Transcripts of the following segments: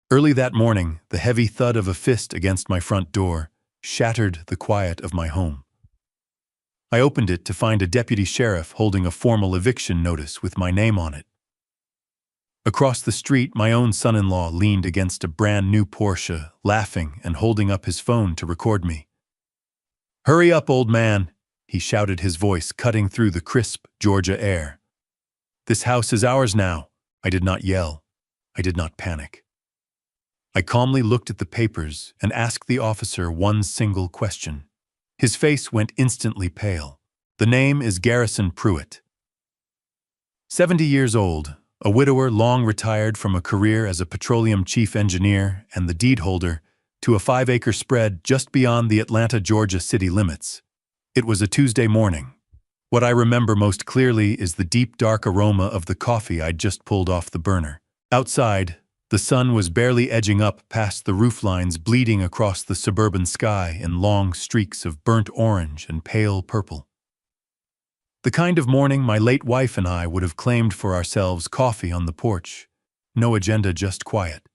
Early that morning, the heavy thud of a fist against my front door shattered the quiet of my home. I opened it to find a deputy sheriff holding a formal eviction notice with my name on it. Across the street, my own son-in-law leaned against a brand new Porsche, laughing and holding up his phone to record me. "Hurry up, old man," he shouted, his voice cutting through the crisp Georgia air. "This house is ours now." I did not yell. I did not panic. I calmly looked at the papers and asked the officer one single question. His face went instantly pale. "The name is Garrison Pruitt. 70 years old, a widower long retired from a career as a petroleum chief engineer and the deed holder to a 5-acre spread just beyond the Atlanta, Georgia city limits." It was a Tuesday morning. What I remember most clearly is the deep, dark aroma of the coffee I'd just pulled off the burner. Outside, the sun was barely edging up past the rooflines, bleeding across the suburban sky in long streaks of burnt orange and pale purple. The kind of morning my late wife and I would have claimed for ourselves, coffee on the porch. No agenda, just quiet.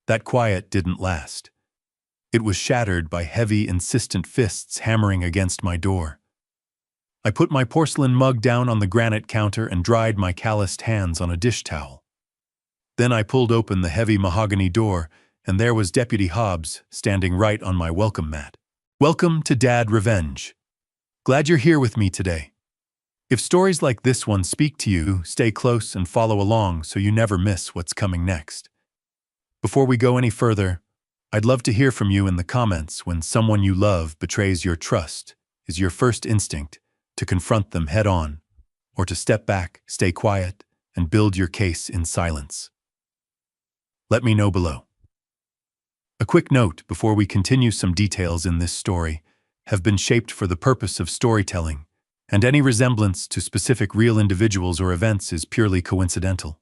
That quiet didn't last. It was shattered by heavy, insistent fists hammering against my door. I put my porcelain mug down on the granite counter and dried my calloused hands on a dish towel. Then I pulled open the heavy mahogany door, and there was Deputy Hobbs standing right on my welcome mat. "Welcome to Dad Revenge. Glad you're here with me today. If stories like this one speak to you, stay close and follow along so you never miss what's coming next." Before we go any further, I'd love to hear from you in the comments. When someone you love betrays your trust, is your first instinct to confront them head on, or to step back, stay quiet, and build your case in silence? Let me know below. A quick note before we continue: some details in this story have been shaped for the purpose of storytelling, and any resemblance to specific real individuals or events is purely coincidental.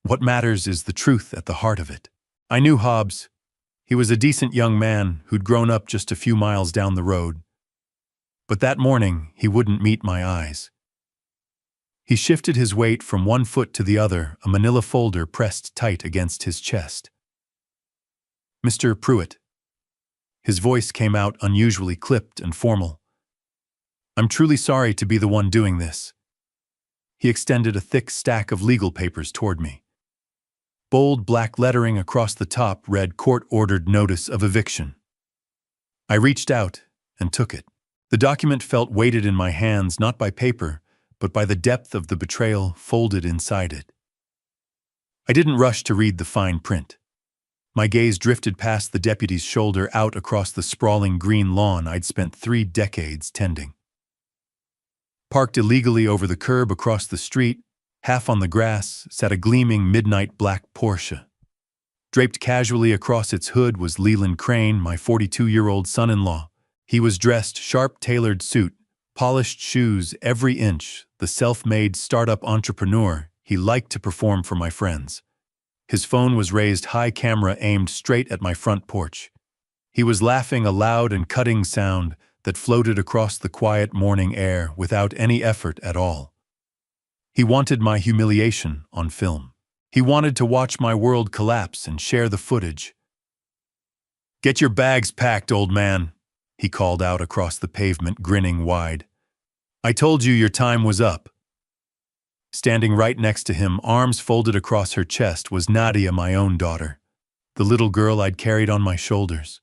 What matters is the truth at the heart of it. I knew Hobbs. He was a decent young man who'd grown up just a few miles down the road. But that morning, he wouldn't meet my eyes. He shifted his weight from one foot to the other, a manila folder pressed tight against his chest. "Mr. Pruitt." His voice came out unusually clipped and formal. "I'm truly sorry to be the one doing this." He extended a thick stack of legal papers toward me. Bold black lettering across the top read "Court-ordered notice of eviction." I reached out and took it. The document felt weighted in my hands, not by paper, but by the depth of the betrayal folded inside it. I didn't rush to read the fine print. My gaze drifted past the deputy's shoulder out across the sprawling green lawn I'd spent 3 decades tending. Parked illegally over the curb across the street, half on the grass, sat a gleaming midnight black Porsche. Draped casually across its hood was Leland Crane, my 42-year-old son-in-law. He was dressed sharp, tailored suit, polished shoes every inch, the self-made startup entrepreneur he liked to perform for my friends. His phone was raised high, camera aimed straight at my front porch. He was laughing, a loud and cutting sound that floated across the quiet morning air without any effort at all. He wanted my humiliation on film. He wanted to watch my world collapse and share the footage. "Get your bags packed, old man," he called out across the pavement, grinning wide. "I told you your time was up." Standing right next to him, arms folded across her chest, was Nadia, my own daughter, the little girl I'd carried on my shoulders.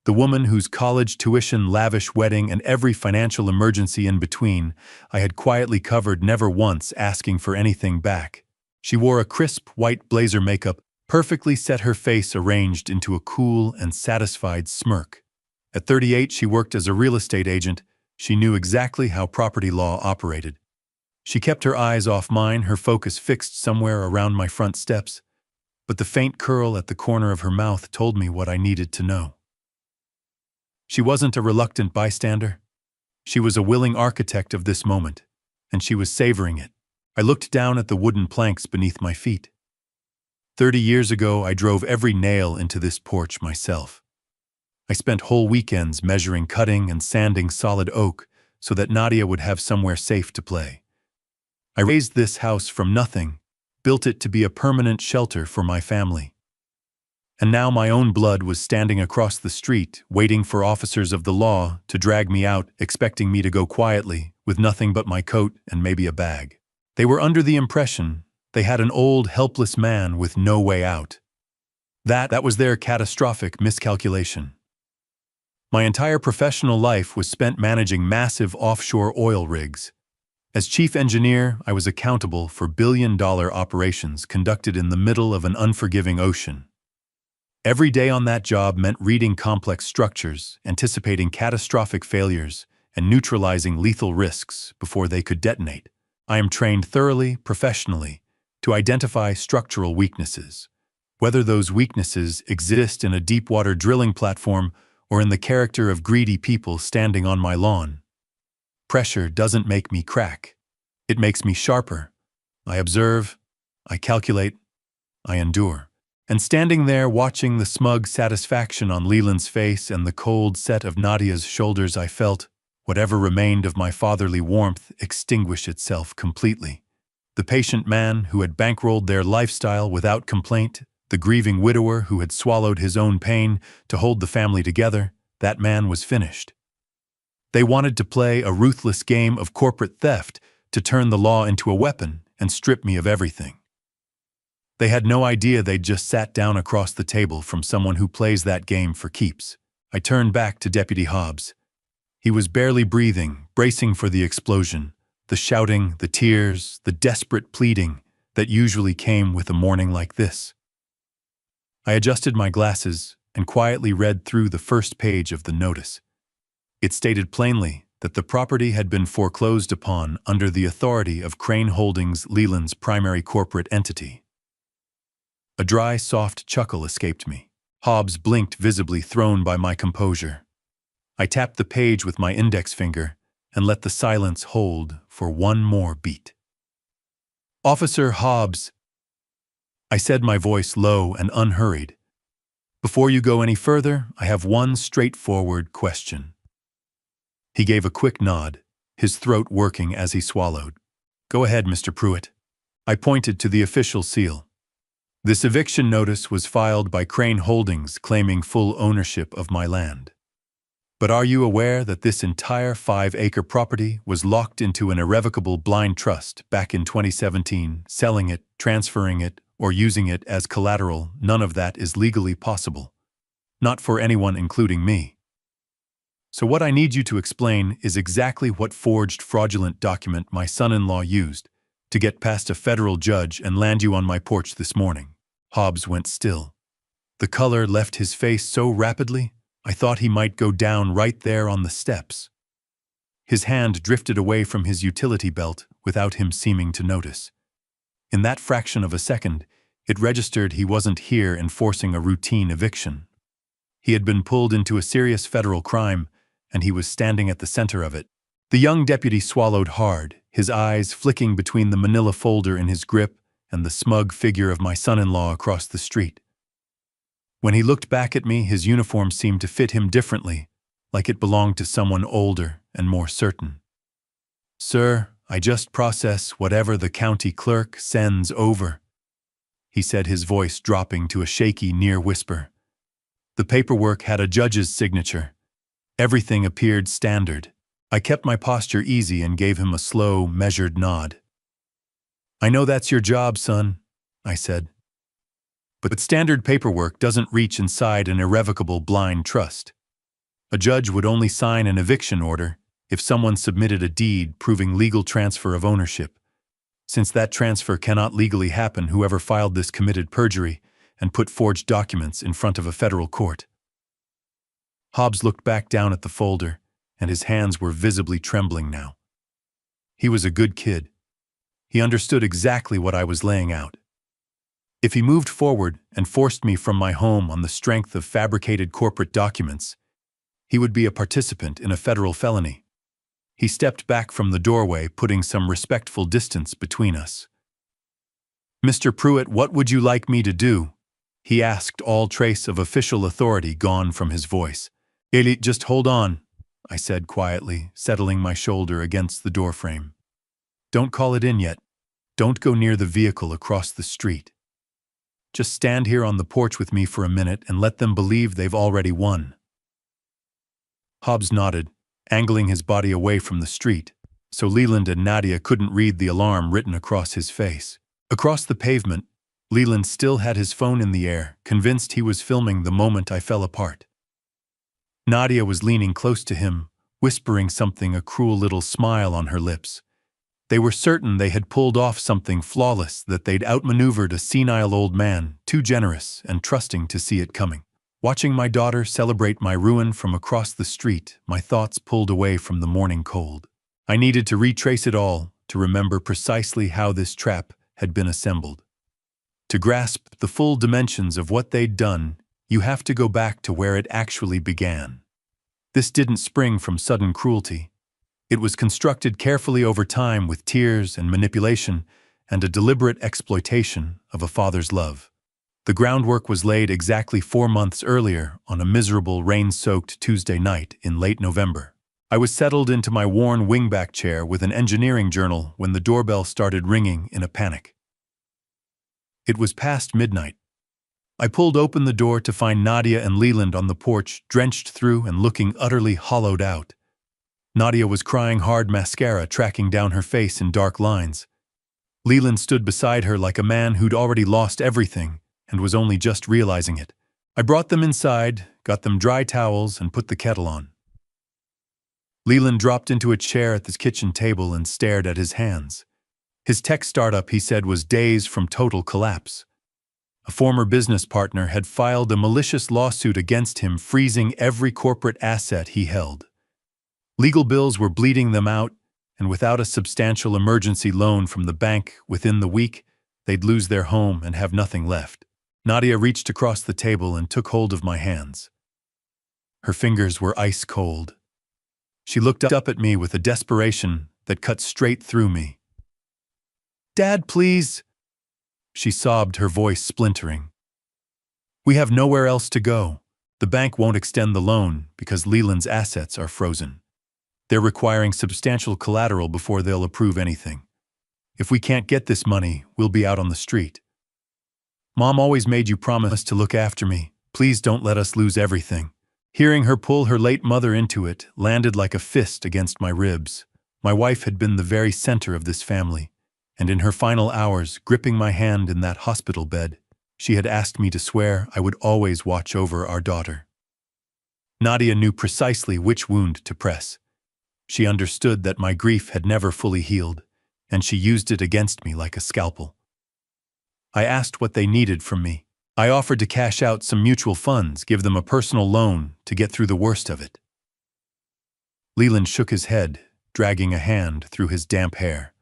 The woman whose college tuition, lavish wedding, and every financial emergency in between I had quietly covered, never once asking for anything back. She wore a crisp white blazer, makeup perfectly set, her face arranged into a cool and satisfied smirk. At 38, she worked as a real estate agent. She knew exactly how property law operated. She kept her eyes off mine, her focus fixed somewhere around my front steps, but the faint curl at the corner of her mouth told me what I needed to know. She wasn't a reluctant bystander. She was a willing architect of this moment, and she was savoring it. I looked down at the wooden planks beneath my feet. 30 years ago, I drove every nail into this porch myself. I spent whole weekends measuring, cutting, and sanding solid oak so that Nadia would have somewhere safe to play. I raised this house from nothing, built it to be a permanent shelter for my family. And now my own blood was standing across the street, waiting for officers of the law to drag me out, expecting me to go quietly, with nothing but my coat and maybe a bag. They were under the impression they had an old, helpless man with no way out. That was their catastrophic miscalculation. My entire professional life was spent managing massive offshore oil rigs. As chief engineer, I was accountable for billion-dollar operations conducted in the middle of an unforgiving ocean. Every day on that job meant reading complex structures, anticipating catastrophic failures, and neutralizing lethal risks before they could detonate. I am trained thoroughly, professionally, to identify structural weaknesses, whether those weaknesses exist in a deep-water drilling platform or in the character of greedy people standing on my lawn. Pressure doesn't make me crack. It makes me sharper. I observe, I calculate, I endure. And standing there watching the smug satisfaction on Leland's face and the cold set of Nadia's shoulders, I felt whatever remained of my fatherly warmth extinguish itself completely. The patient man who had bankrolled their lifestyle without complaint, the grieving widower who had swallowed his own pain to hold the family together, that man was finished. They wanted to play a ruthless game of corporate theft to turn the law into a weapon and strip me of everything. They had no idea they'd just sat down across the table from someone who plays that game for keeps. I turned back to Deputy Hobbs. He was barely breathing, bracing for the explosion, the shouting, the tears, the desperate pleading that usually came with a morning like this. I adjusted my glasses and quietly read through the first page of the notice. It stated plainly that the property had been foreclosed upon under the authority of Crane Holdings, Leland's primary corporate entity. A dry, soft chuckle escaped me. Hobbs blinked, visibly thrown by my composure. I tapped the page with my index finger and let the silence hold for one more beat. "Officer Hobbs," I said, my voice low and unhurried. "Before you go any further, I have one straightforward question." He gave a quick nod, his throat working as he swallowed. "Go ahead, Mr. Pruitt." I pointed to the official seal. "This eviction notice was filed by Crane Holdings claiming full ownership of my land. But are you aware that this entire 5-acre property was locked into an irrevocable blind trust back in 2017, selling it, transferring it, or using it as collateral? None of that is legally possible. Not for anyone, including me. So what I need you to explain is exactly what forged fraudulent document my son-in-law used to get past a federal judge and land you on my porch this morning." Hobbs went still. The color left his face so rapidly, I thought he might go down right there on the steps. His hand drifted away from his utility belt without him seeming to notice. In that fraction of a second, it registered he wasn't here enforcing a routine eviction. He had been pulled into a serious federal crime, and he was standing at the center of it. The young deputy swallowed hard, his eyes flicking between the manila folder in his grip and the smug figure of my son-in-law across the street. When he looked back at me, his uniform seemed to fit him differently, like it belonged to someone older and more certain. "Sir, I just process whatever the county clerk sends over," he said, his voice dropping to a shaky near whisper. The paperwork had a judge's signature. Everything appeared standard. I kept my posture easy and gave him a slow, measured nod. "I know that's your job, son," I said. "But standard paperwork doesn't reach inside an irrevocable blind trust. A judge would only sign an eviction order if someone submitted a deed proving legal transfer of ownership. Since that transfer cannot legally happen, whoever filed this committed perjury and put forged documents in front of a federal court." Hobbs looked back down at the folder, and his hands were visibly trembling now. He was a good kid. He understood exactly what I was laying out. If he moved forward and forced me from my home on the strength of fabricated corporate documents, he would be a participant in a federal felony. He stepped back from the doorway, putting some respectful distance between us. "Mr. Pruitt, what would you like me to do?" he asked, all trace of official authority gone from his voice. "Elite, just hold on," I said quietly, settling my shoulder against the doorframe. "Don't call it in yet. Don't go near the vehicle across the street." Just stand here on the porch with me for a minute and let them believe they've already won." Hobbs nodded, angling his body away from the street, so Leland and Nadia couldn't read the alarm written across his face. Across the pavement, Leland still had his phone in the air, convinced he was filming the moment I fell apart. Nadia was leaning close to him, whispering something, a cruel little smile on her lips. They were certain they had pulled off something flawless, that they'd outmaneuvered a senile old man, too generous and trusting to see it coming. Watching my daughter celebrate my ruin from across the street, my thoughts pulled away from the morning cold. I needed to retrace it all, to remember precisely how this trap had been assembled. To grasp the full dimensions of what they'd done, you have to go back to where it actually began. This didn't spring from sudden cruelty. It was constructed carefully over time with tears and manipulation and a deliberate exploitation of a father's love. The groundwork was laid exactly 4 months earlier on a miserable rain-soaked Tuesday night in late November. I was settled into my worn wingback chair with an engineering journal when the doorbell started ringing in a panic. It was past midnight. I pulled open the door to find Nadia and Leland on the porch, drenched through and looking utterly hollowed out. Nadia was crying hard, mascara tracking down her face in dark lines. Leland stood beside her like a man who'd already lost everything and was only just realizing it. I brought them inside, got them dry towels, and put the kettle on. Leland dropped into a chair at the kitchen table and stared at his hands. His tech startup, he said, was days from total collapse. A former business partner had filed a malicious lawsuit against him, freezing every corporate asset he held. Legal bills were bleeding them out, and without a substantial emergency loan from the bank within the week, they'd lose their home and have nothing left. Nadia reached across the table and took hold of my hands. Her fingers were ice cold. She looked up at me with a desperation that cut straight through me. "Dad, please," she sobbed, her voice splintering. "We have nowhere else to go. The bank won't extend the loan because Leland's assets are frozen. They're requiring substantial collateral before they'll approve anything. If we can't get this money, we'll be out on the street. Mom always made you promise to look after me. Please don't let us lose everything." Hearing her pull her late mother into it landed like a fist against my ribs. My wife had been the very center of this family, and in her final hours, gripping my hand in that hospital bed, she had asked me to swear I would always watch over our daughter. Nadia knew precisely which wound to press. She understood that my grief had never fully healed, and she used it against me like a scalpel. I asked what they needed from me. I offered to cash out some mutual funds, give them a personal loan to get through the worst of it. Leland shook his head, dragging a hand through his damp hair.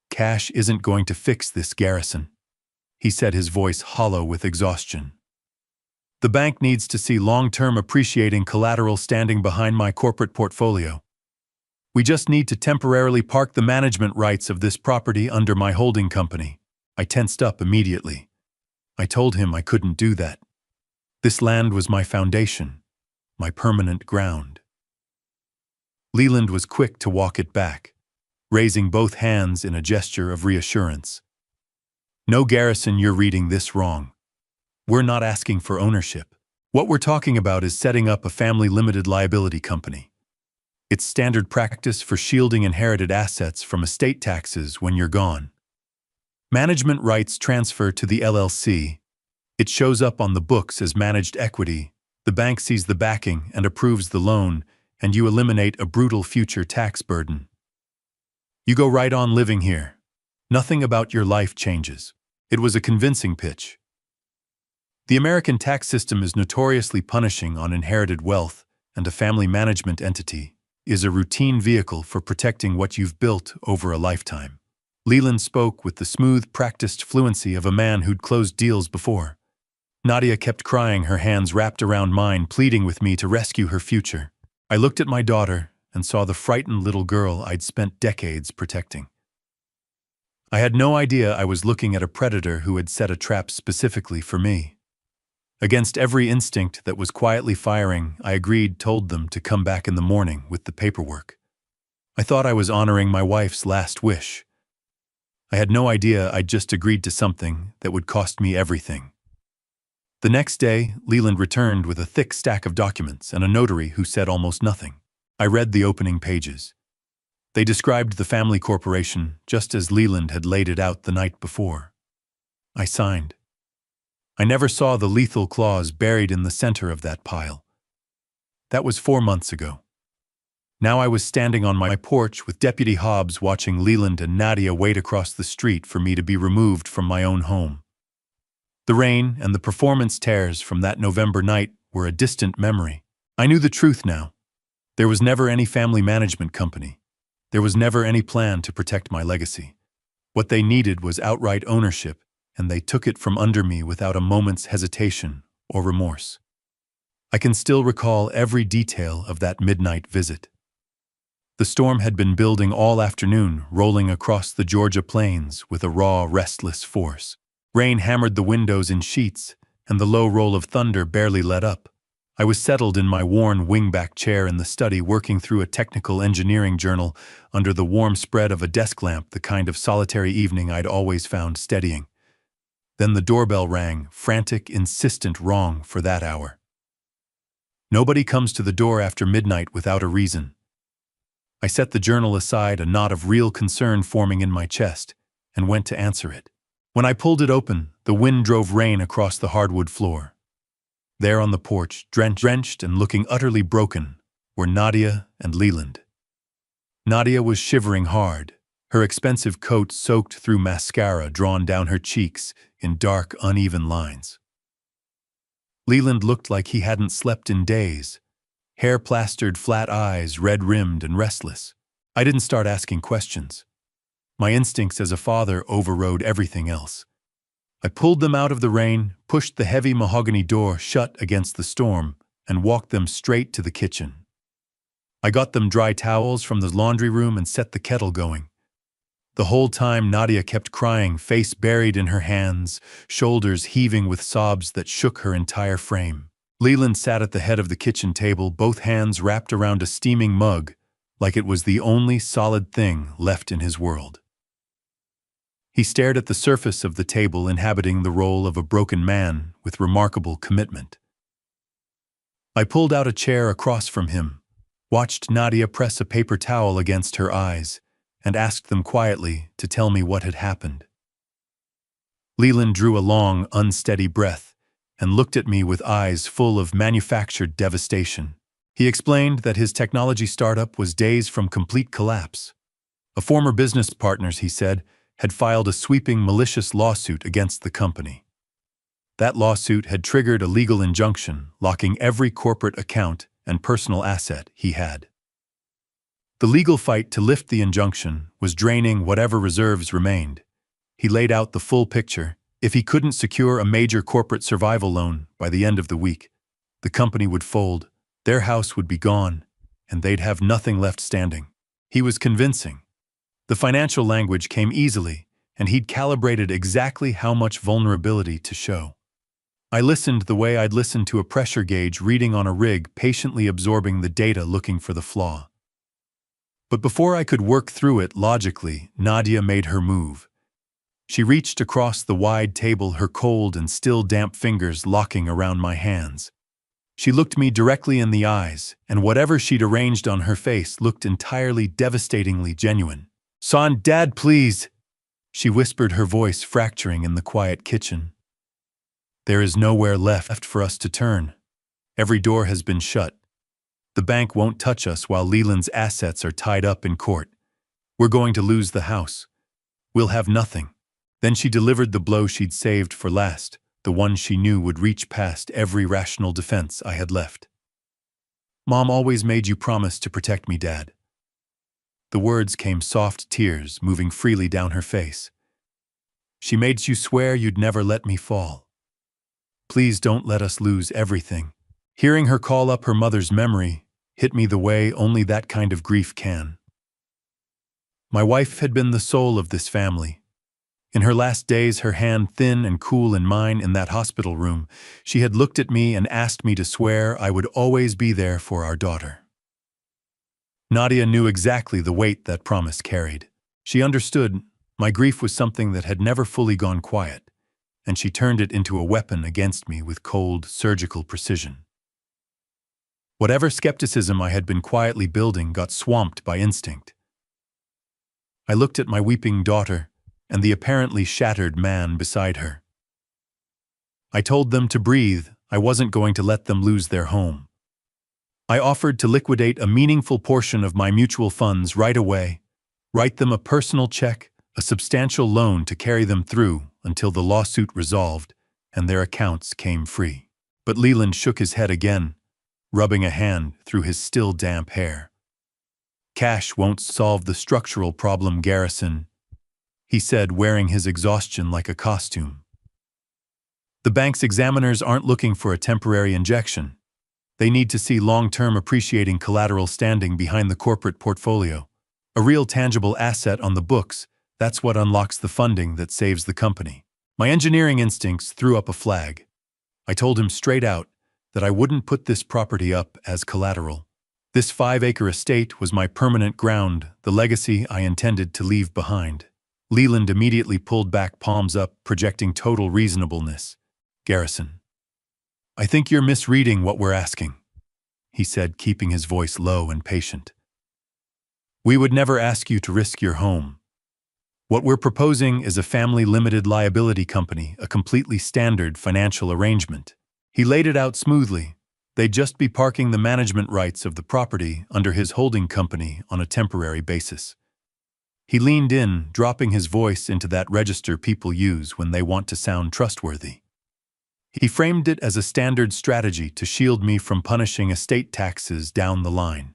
"Cash isn't going to fix this, Garrison," he said, his voice hollow with exhaustion. "The bank needs to see long-term appreciating collateral standing behind my corporate portfolio. We just need to temporarily park the management rights of this property under my holding company." I tensed up immediately. I told him I couldn't do that. This land was my foundation, my permanent ground. Leland was quick to walk it back, raising both hands in a gesture of reassurance. "No, Garrison, you're reading this wrong. We're not asking for ownership. What we're talking about is setting up a family limited liability company. It's standard practice for shielding inherited assets from estate taxes when you're gone. Management rights transfer to the LLC. It shows up on the books as managed equity. The bank sees the backing and approves the loan, and you eliminate a brutal future tax burden. You go right on living here. Nothing about your life changes." It was a convincing pitch. The American tax system is notoriously punishing on inherited wealth, and a family management entity is a routine vehicle for protecting what you've built over a lifetime. Leland spoke with the smooth, practiced fluency of a man who'd closed deals before. Nadia kept crying, her hands wrapped around mine, pleading with me to rescue her future. I looked at my daughter and saw the frightened little girl I'd spent decades protecting. I had no idea I was looking at a predator who had set a trap specifically for me. Against every instinct that was quietly firing, I agreed, told them to come back in the morning with the paperwork. I thought I was honoring my wife's last wish. I had no idea I'd just agreed to something that would cost me everything. The next day, Leland returned with a thick stack of documents and a notary who said almost nothing. I read the opening pages. They described the family corporation just as Leland had laid it out the night before. I signed. I never saw the lethal clause buried in the center of that pile. That was 4 months ago. Now I was standing on my porch with Deputy Hobbs watching Leland and Nadia wait across the street for me to be removed from my own home. The rain and the performance tears from that November night were a distant memory. I knew the truth now. There was never any family management company. There was never any plan to protect my legacy. What they needed was outright ownership, and they took it from under me without a moment's hesitation or remorse. I can still recall every detail of that midnight visit. The storm had been building all afternoon, rolling across the Georgia plains with a raw, restless force. Rain hammered the windows in sheets, and the low roll of thunder barely let up. I was settled in my worn wingback chair in the study working through a technical engineering journal under the warm spread of a desk lamp, the kind of solitary evening I'd always found steadying. Then the doorbell rang, frantic, insistent, wrong for that hour. Nobody comes to the door after midnight without a reason. I set the journal aside, a knot of real concern forming in my chest, and went to answer it. When I pulled it open, the wind drove rain across the hardwood floor. There on the porch, drenched and looking utterly broken, were Nadia and Leland. Nadia was shivering hard, her expensive coat soaked through mascara drawn down her cheeks in dark, uneven lines. Leland looked like he hadn't slept in days. Hair-plastered, flat eyes, red-rimmed and restless. I didn't start asking questions. My instincts as a father overrode everything else. I pulled them out of the rain, pushed the heavy mahogany door shut against the storm, and walked them straight to the kitchen. I got them dry towels from the laundry room and set the kettle going. The whole time Nadia kept crying, face buried in her hands, shoulders heaving with sobs that shook her entire frame. Leland sat at the head of the kitchen table, both hands wrapped around a steaming mug, like it was the only solid thing left in his world. He stared at the surface of the table, inhabiting the role of a broken man with remarkable commitment. I pulled out a chair across from him, watched Nadia press a paper towel against her eyes, and asked them quietly to tell me what had happened. Leland drew a long, unsteady breath and looked at me with eyes full of manufactured devastation. He explained that his technology startup was days from complete collapse. A former business partners, he said, had filed a sweeping, malicious lawsuit against the company. That lawsuit had triggered a legal injunction, locking every corporate account and personal asset he had. The legal fight to lift the injunction was draining whatever reserves remained. He laid out the full picture. If he couldn't secure a major corporate survival loan by the end of the week, the company would fold, their house would be gone, and they'd have nothing left standing. He was convincing. The financial language came easily, and he'd calibrated exactly how much vulnerability to show. I listened the way I'd listen to a pressure gauge reading on a rig, patiently absorbing the data, looking for the flaw. But before I could work through it logically, Nadia made her move. She reached across the wide table, her cold and still damp fingers locking around my hands. She looked me directly in the eyes, and whatever she'd arranged on her face looked entirely devastatingly genuine. "Son, Dad, please," she whispered, her voice fracturing in the quiet kitchen. "There is nowhere left for us to turn. Every door has been shut. The bank won't touch us while Leland's assets are tied up in court. We're going to lose the house. We'll have nothing." Then she delivered the blow she'd saved for last, the one she knew would reach past every rational defense I had left. "Mom always made you promise to protect me, Dad." The words came soft tears moving freely down her face. "She made you swear you'd never let me fall. Please don't let us lose everything." Hearing her call up her mother's memory hit me the way only that kind of grief can. My wife had been the soul of this family. In her last days, her hand thin and cool in mine in that hospital room, she had looked at me and asked me to swear I would always be there for our daughter. Nadia knew exactly the weight that promise carried. She understood My grief was something that had never fully gone quiet, and she turned it into a weapon against me with cold, surgical precision. Whatever skepticism I had been quietly building got swamped by instinct. I looked at my weeping daughter and the apparently shattered man beside her. I told them to breathe. I wasn't going to let them lose their home. I offered to liquidate a meaningful portion of my mutual funds right away, write them a personal check, a substantial loan to carry them through until the lawsuit resolved and their accounts came free. But Leland shook his head again, rubbing a hand through his still damp hair. "Cash won't solve the structural problem, Garrison," he said, wearing his exhaustion like a costume. "The bank's examiners aren't looking for a temporary injection. They need to see long-term appreciating collateral standing behind the corporate portfolio. A real tangible asset on the books, that's what unlocks the funding that saves the company." My engineering instincts threw up a flag. I told him straight out that I wouldn't put this property up as collateral. This 5-acre estate was my permanent ground, the legacy I intended to leave behind. Leland immediately pulled back, palms up, projecting total reasonableness. "Garrison, I think you're misreading what we're asking," he said, keeping his voice low and patient. "We would never ask you to risk your home. What we're proposing is a family limited liability company, a completely standard financial arrangement." He laid it out smoothly. They'd just be parking the management rights of the property under his holding company on a temporary basis. He leaned in, dropping his voice into that register people use when they want to sound trustworthy. He framed it as a standard strategy to shield me from punishing estate taxes down the line.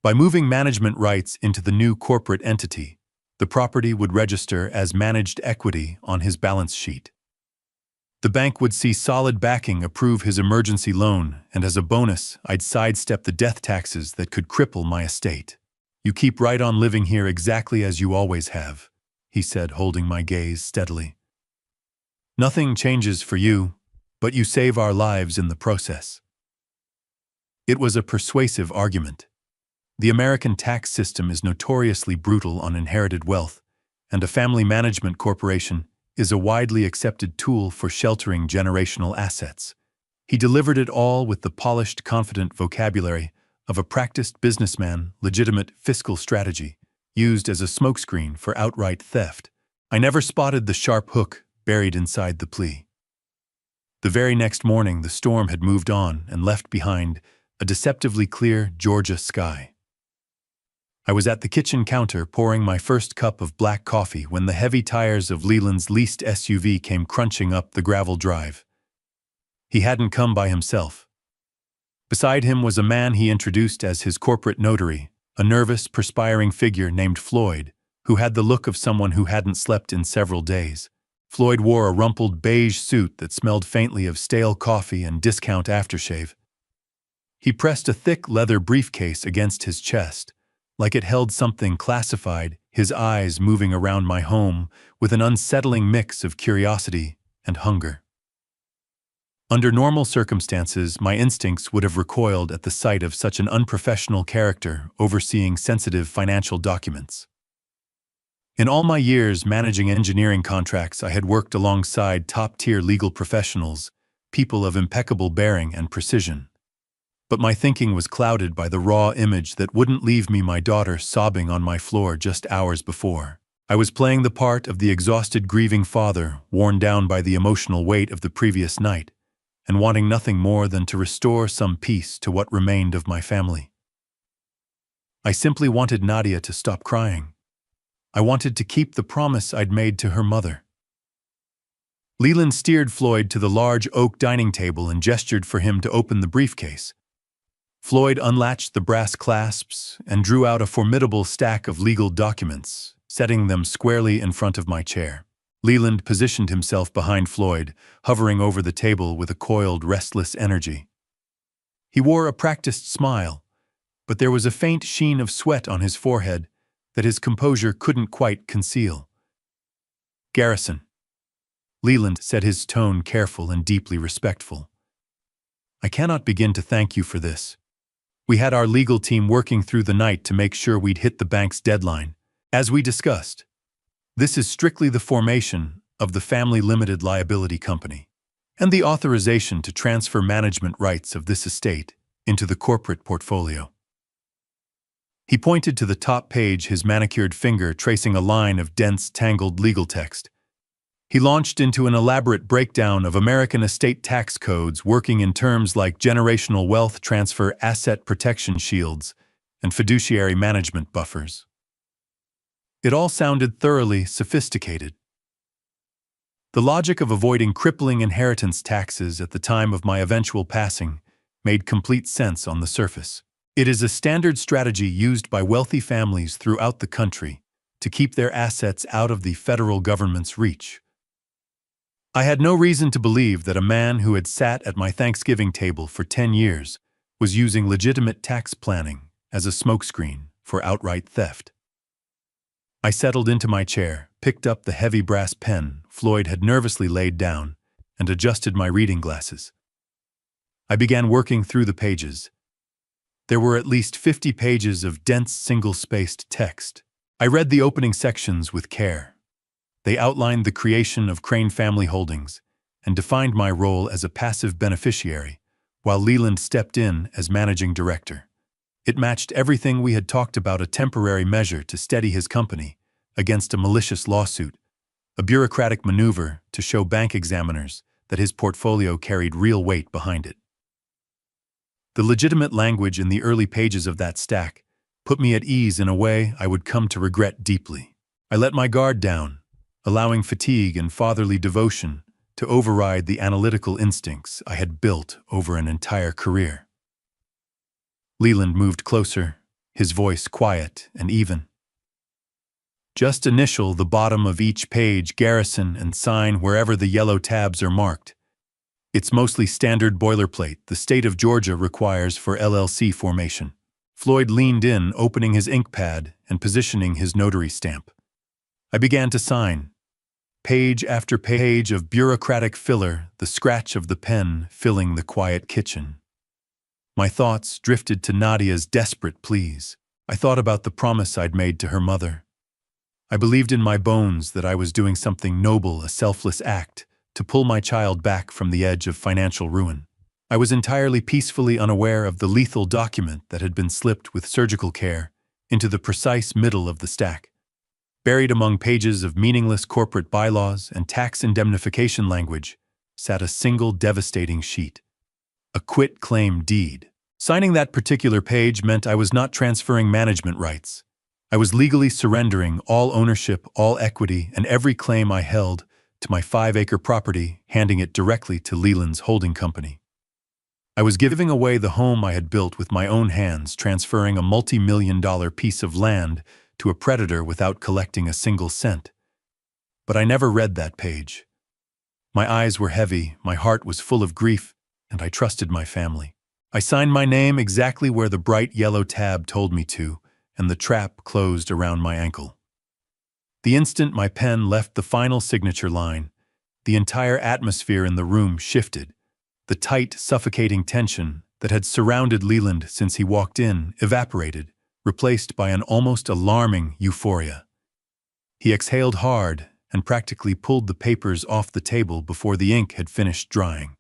By moving management rights into the new corporate entity, the property would register as managed equity on his balance sheet. The bank would see solid backing approve his emergency loan, and as a bonus, I'd sidestep the death taxes that could cripple my estate. "You keep right on living here exactly as you always have," he said, holding my gaze steadily. "Nothing changes for you, but you save our lives in the process." It was a persuasive argument. The American tax system is notoriously brutal on inherited wealth, and a family management corporation is a widely accepted tool for sheltering generational assets. He delivered it all with the polished, confident vocabulary of a practiced businessman, legitimate fiscal strategy, used as a smokescreen for outright theft. I never spotted the sharp hook buried inside the plea. The very next morning, the storm had moved on and left behind a deceptively clear Georgia sky. I was at the kitchen counter pouring my first cup of black coffee when the heavy tires of Leland's leased SUV came crunching up the gravel drive. He hadn't come by himself. Beside him was a man he introduced as his corporate notary, a nervous, perspiring figure named Floyd, who had the look of someone who hadn't slept in several days. Floyd wore a rumpled beige suit that smelled faintly of stale coffee and discount aftershave. He pressed a thick leather briefcase against his chest, like it held something classified, his eyes moving around my home with an unsettling mix of curiosity and hunger. Under normal circumstances, my instincts would have recoiled at the sight of such an unprofessional character overseeing sensitive financial documents. In all my years managing engineering contracts, I had worked alongside top-tier legal professionals, people of impeccable bearing and precision. But my thinking was clouded by the raw image that wouldn't leave me, my daughter sobbing on my floor just hours before. I was playing the part of the exhausted, grieving father, worn down by the emotional weight of the previous night, and wanting nothing more than to restore some peace to what remained of my family. I simply wanted Nadia to stop crying. I wanted to keep the promise I'd made to her mother. Leland steered Floyd to the large oak dining table and gestured for him to open the briefcase. Floyd unlatched the brass clasps and drew out a formidable stack of legal documents, setting them squarely in front of my chair. Leland positioned himself behind Floyd, hovering over the table with a coiled, restless energy. He wore a practiced smile, but there was a faint sheen of sweat on his forehead that his composure couldn't quite conceal. "Garrison," Leland said, his tone careful and deeply respectful, "I cannot begin to thank you for this. We had our legal team working through the night to make sure we'd hit the bank's deadline, as we discussed. This is strictly the formation of the Family Limited Liability Company and the authorization to transfer management rights of this estate into the corporate portfolio. He pointed to the top page, his manicured finger tracing a line of dense, tangled legal text. He launched into an elaborate breakdown of American estate tax codes working in terms like generational wealth transfer, asset protection shields, and fiduciary management buffers. It all sounded thoroughly sophisticated. The logic of avoiding crippling inheritance taxes at the time of my eventual passing made complete sense on the surface. It is a standard strategy used by wealthy families throughout the country to keep their assets out of the federal government's reach. I had no reason to believe that a man who had sat at my Thanksgiving table for 10 years was using legitimate tax planning as a smokescreen for outright theft. I settled into my chair, picked up the heavy brass pen Floyd had nervously laid down, and adjusted my reading glasses. I began working through the pages. There were at least 50 pages of dense, single-spaced text. I read the opening sections with care. They outlined the creation of Crane Family Holdings and defined my role as a passive beneficiary, while Leland stepped in as managing director. It matched everything we had talked about: a temporary measure to steady his company against a malicious lawsuit, a bureaucratic maneuver to show bank examiners that his portfolio carried real weight behind it. The legitimate language in the early pages of that stack put me at ease in a way I would come to regret deeply. I let my guard down, allowing fatigue and fatherly devotion to override the analytical instincts I had built over an entire career. Leland moved closer, his voice quiet and even. Just initial the bottom of each page, garrison, and sign wherever the yellow tabs are marked. It's mostly standard boilerplate the state of Georgia requires for LLC formation. Floyd leaned in, opening his ink pad and positioning his notary stamp. I began to sign. Page after page of bureaucratic filler, the scratch of the pen filling the quiet kitchen. My thoughts drifted to Nadia's desperate pleas. I thought about the promise I'd made to her mother. I believed in my bones that I was doing something noble, a selfless act, to pull my child back from the edge of financial ruin. I was entirely peacefully unaware of the lethal document that had been slipped with surgical care into the precise middle of the stack. Buried among pages of meaningless corporate bylaws and tax indemnification language sat a single devastating sheet. A quit-claim deed. Signing that particular page meant I was not transferring management rights. I was legally surrendering all ownership, all equity, and every claim I held to my 5-acre property, handing it directly to Leland's holding company. I was giving away the home I had built with my own hands, transferring a multi-million-dollar piece of land to a predator without collecting a single cent. But I never read that page. My eyes were heavy, my heart was full of grief, and I trusted my family. I signed my name exactly where the bright yellow tab told me to, and the trap closed around my ankle. The instant my pen left the final signature line, the entire atmosphere in the room shifted. The tight, suffocating tension that had surrounded Leland since he walked in evaporated, replaced by an almost alarming euphoria. He exhaled hard and practically pulled the papers off the table before the ink had finished drying.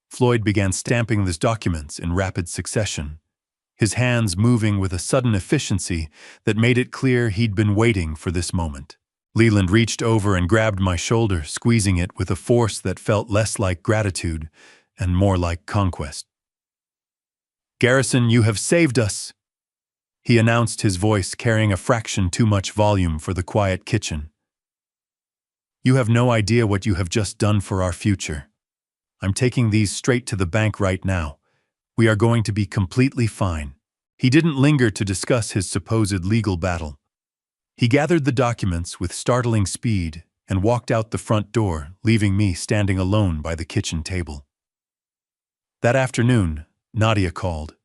Floyd began stamping these documents in rapid succession, his hands moving with a sudden efficiency that made it clear he'd been waiting for this moment. Leland reached over and grabbed my shoulder, squeezing it with a force that felt less like gratitude and more like conquest. "Garrison, you have saved us," he announced, his voice carrying a fraction too much volume for the quiet kitchen. "You have no idea what you have just done for our future. I'm taking these straight to the bank right now. We are going to be completely fine." He didn't linger to discuss his supposed legal battle. He gathered the documents with startling speed and walked out the front door, leaving me standing alone by the kitchen table. That afternoon, Nadia called.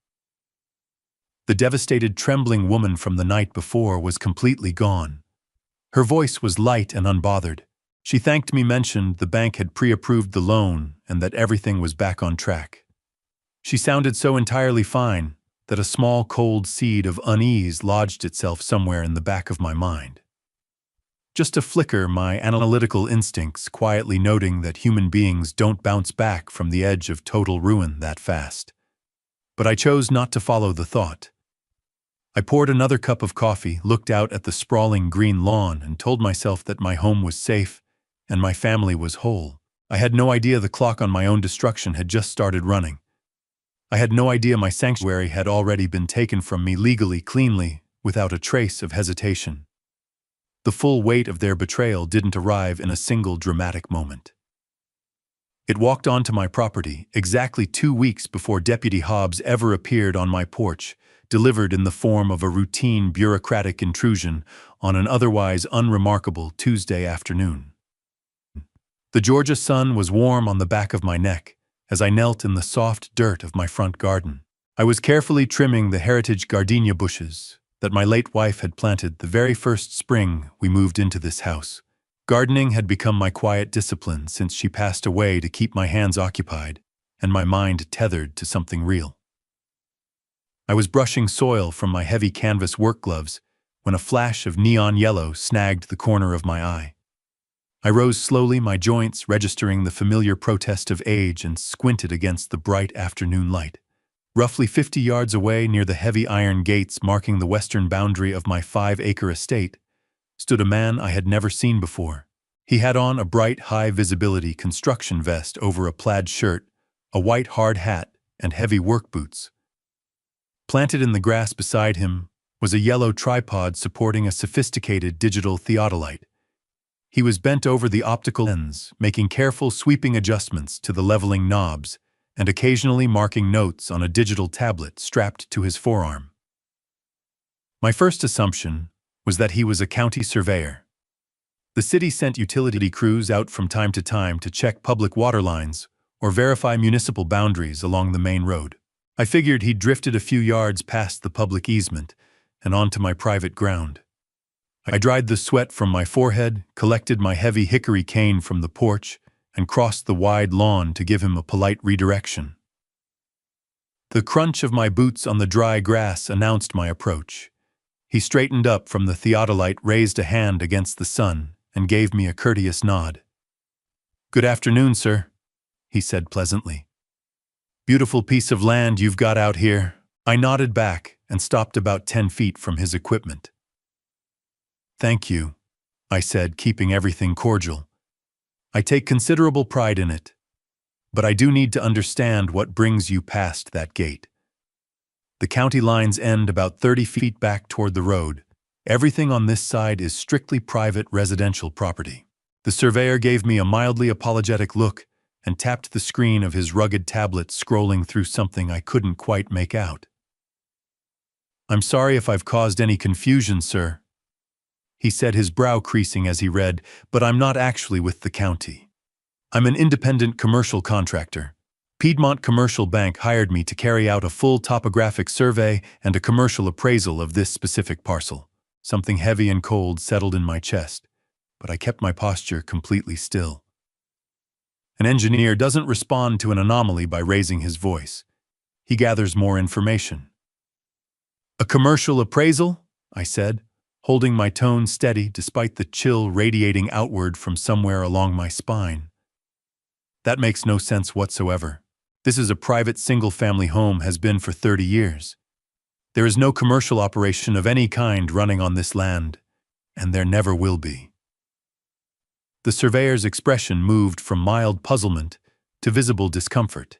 The devastated, trembling woman from the night before was completely gone. Her voice was light and unbothered. She thanked me, mentioned the bank had pre-approved the loan and that everything was back on track. She sounded so entirely fine that a small cold seed of unease lodged itself somewhere in the back of my mind. Just a flicker, my analytical instincts quietly noting that human beings don't bounce back from the edge of total ruin that fast. But I chose not to follow the thought. I poured another cup of coffee, looked out at the sprawling green lawn, and told myself that my home was safe and my family was whole. I had no idea the clock on my own destruction had just started running. I had no idea my sanctuary had already been taken from me legally, cleanly, without a trace of hesitation. The full weight of their betrayal didn't arrive in a single dramatic moment. It walked onto my property exactly 2 weeks before Deputy Hobbs ever appeared on my porch, delivered in the form of a routine bureaucratic intrusion on an otherwise unremarkable Tuesday afternoon. The Georgia sun was warm on the back of my neck as I knelt in the soft dirt of my front garden. I was carefully trimming the heritage gardenia bushes that my late wife had planted the very first spring we moved into this house. Gardening had become my quiet discipline since she passed away, to keep my hands occupied and my mind tethered to something real. I was brushing soil from my heavy canvas work gloves when a flash of neon yellow snagged the corner of my eye. I rose slowly, my joints registering the familiar protest of age, and squinted against the bright afternoon light. Roughly 50 yards away, near the heavy iron gates marking the western boundary of my 5-acre estate, stood a man I had never seen before. He had on a bright, high-visibility construction vest over a plaid shirt, a white hard hat, and heavy work boots. Planted in the grass beside him was a yellow tripod supporting a sophisticated digital theodolite. He was bent over the optical lens, making careful sweeping adjustments to the leveling knobs and occasionally marking notes on a digital tablet strapped to his forearm. My first assumption was that he was a county surveyor. The city sent utility crews out from time to check public water lines or verify municipal boundaries along the main road. I figured he'd drifted a few yards past the public easement and onto my private ground. I dried the sweat from my forehead, collected my heavy hickory cane from the porch, and crossed the wide lawn to give him a polite redirection. The crunch of my boots on the dry grass announced my approach. He straightened up from the theodolite, raised a hand against the sun, and gave me a courteous nod. "Good afternoon, sir," he said pleasantly. "Beautiful piece of land you've got out here." I nodded back and stopped about 10 feet from his equipment. "Thank you," I said, keeping everything cordial. "I take considerable pride in it, but I do need to understand what brings you past that gate." The county lines end about 30 feet back toward the road. Everything on this side is strictly private residential property. The surveyor gave me a mildly apologetic look and tapped the screen of his rugged tablet, scrolling through something I couldn't quite make out. "I'm sorry if I've caused any confusion, sir," he said, his brow creasing as he read, "but I'm not actually with the county. I'm an independent commercial contractor. Piedmont Commercial Bank hired me to carry out a full topographic survey and a commercial appraisal of this specific parcel." Something heavy and cold settled in my chest, but I kept my posture completely still. An engineer doesn't respond to an anomaly by raising his voice. He gathers more information. "A commercial appraisal?" I said, holding my tone steady despite the chill radiating outward from somewhere along my spine. "That makes no sense whatsoever. This is a private single-family home, has been for 30 years. There is no commercial operation of any kind running on this land, and there never will be." The surveyor's expression moved from mild puzzlement to visible discomfort.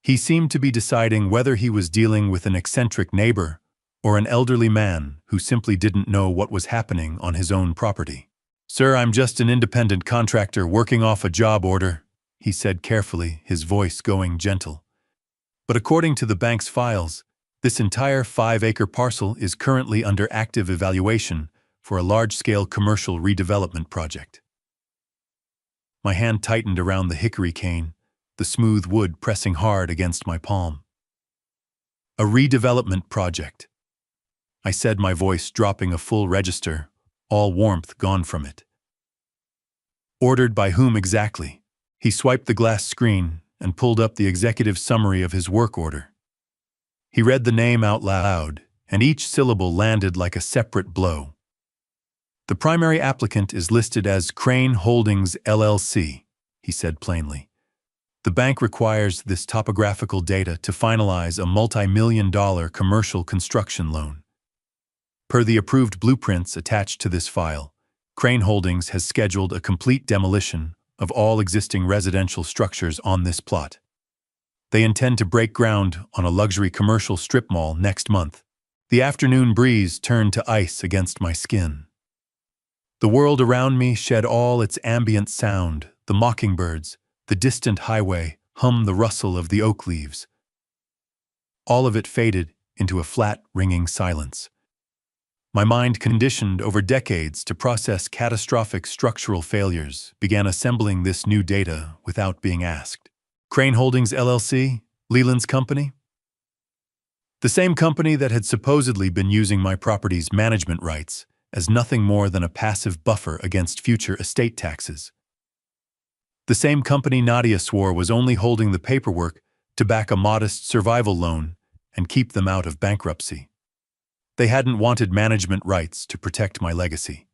He seemed to be deciding whether he was dealing with an eccentric neighbor or an elderly man who simply didn't know what was happening on his own property. "Sir, I'm just an independent contractor working off a job order," he said carefully, his voice going gentle. "But according to the bank's files, this entire 5-acre parcel is currently under active evaluation for a large-scale commercial redevelopment project." My hand tightened around the hickory cane, the smooth wood pressing hard against my palm. "A redevelopment project," I said, my voice dropping a full register, all warmth gone from it. "Ordered by whom exactly?" He swiped the glass screen and pulled up the executive summary of his work order. He read the name out loud, and each syllable landed like a separate blow. The primary applicant is listed as Crane Holdings LLC, he said plainly. The bank requires this topographical data to finalize a multi-million-dollar commercial construction loan. Per the approved blueprints attached to this file, Crane Holdings has scheduled a complete demolition of all existing residential structures on this plot. They intend to break ground on a luxury commercial strip mall next month. The afternoon breeze turned to ice against my skin. The world around me shed all its ambient sound, the mockingbirds, the distant highway, the rustle of the oak leaves. All of it faded into a flat, ringing silence. My mind, conditioned over decades to process catastrophic structural failures, began assembling this new data without being asked. Crane Holdings LLC, Leland's company? The same company that had supposedly been using my property's management rights as nothing more than a passive buffer against future estate taxes. The same company Nadia swore was only holding the paperwork to back a modest survival loan and keep them out of bankruptcy. They hadn't wanted management rights to protect my legacy.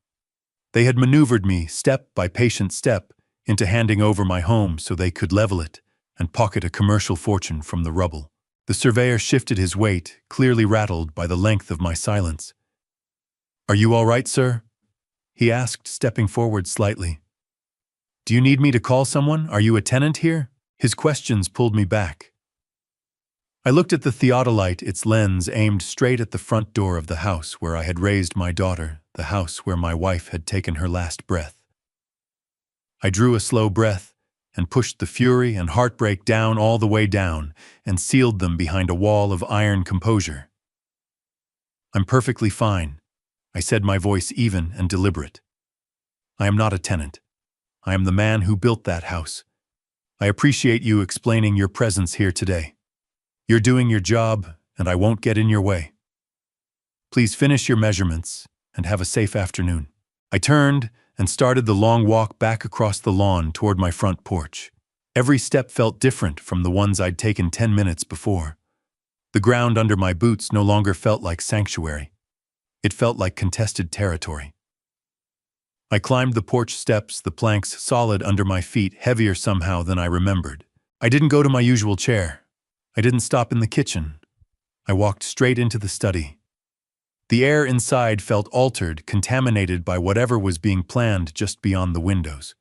They had maneuvered me step by patient step into handing over my home so they could level it and pocket a commercial fortune from the rubble. The surveyor shifted his weight, clearly rattled by the length of my silence. "Are you all right, sir?" he asked, stepping forward slightly. "Do you need me to call someone? Are you a tenant here?" His questions pulled me back. I looked at the theodolite, its lens aimed straight at the front door of the house where I had raised my daughter, the house where my wife had taken her last breath. I drew a slow breath and pushed the fury and heartbreak down, all the way down, and sealed them behind a wall of iron composure. "I'm perfectly fine," I said, my voice even and deliberate. "I am not a tenant. I am the man who built that house. I appreciate you explaining your presence here today. You're doing your job, and I won't get in your way. Please finish your measurements and have a safe afternoon." I turned and started the long walk back across the lawn toward my front porch. Every step felt different from the ones I'd taken 10 minutes before. The ground under my boots no longer felt like sanctuary. It felt like contested territory. I climbed the porch steps, the planks solid under my feet, heavier somehow than I remembered. I didn't go to my usual chair. I didn't stop in the kitchen. I walked straight into the study. The air inside felt altered, contaminated by whatever was being planned just beyond the windows.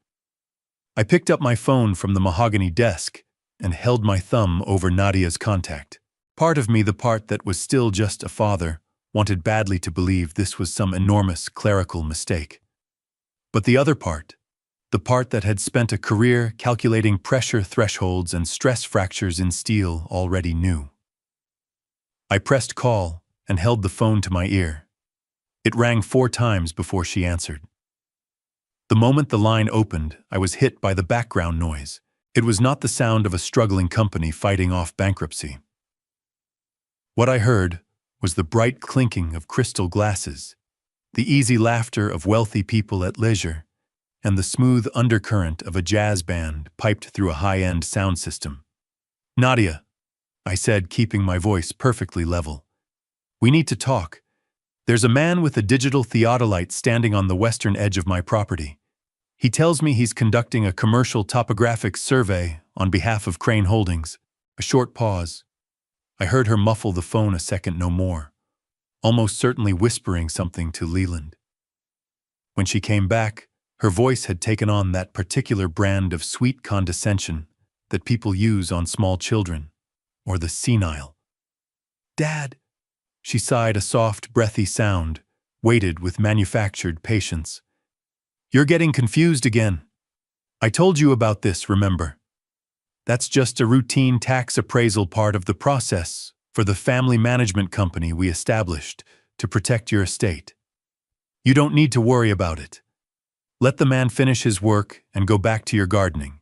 I picked up my phone from the mahogany desk and held my thumb over Nadia's contact. Part of me, the part that was still just a father, wanted badly to believe this was some enormous clerical mistake. But the other part, the part that had spent a career calculating pressure thresholds and stress fractures in steel, already knew. I pressed call and held the phone to my ear. It rang 4 times before she answered. The moment the line opened, I was hit by the background noise. It was not the sound of a struggling company fighting off bankruptcy. What I heard was the bright clinking of crystal glasses, the easy laughter of wealthy people at leisure, and the smooth undercurrent of a jazz band piped through a high-end sound system. "Nadia," I said, keeping my voice perfectly level. "We need to talk. There's a man with a digital theodolite standing on the western edge of my property. He tells me he's conducting a commercial topographic survey on behalf of Crane Holdings." A short pause. I heard her muffle the phone a second, no more, almost certainly whispering something to Leland. When she came back, her voice had taken on that particular brand of sweet condescension that people use on small children, or the senile. "Dad," she sighed, a soft, breathy sound, weighted with manufactured patience. "You're getting confused again. I told you about this, remember? That's just a routine tax appraisal part of the process for the family management company we established to protect your estate. You don't need to worry about it. Let the man finish his work and go back to your gardening.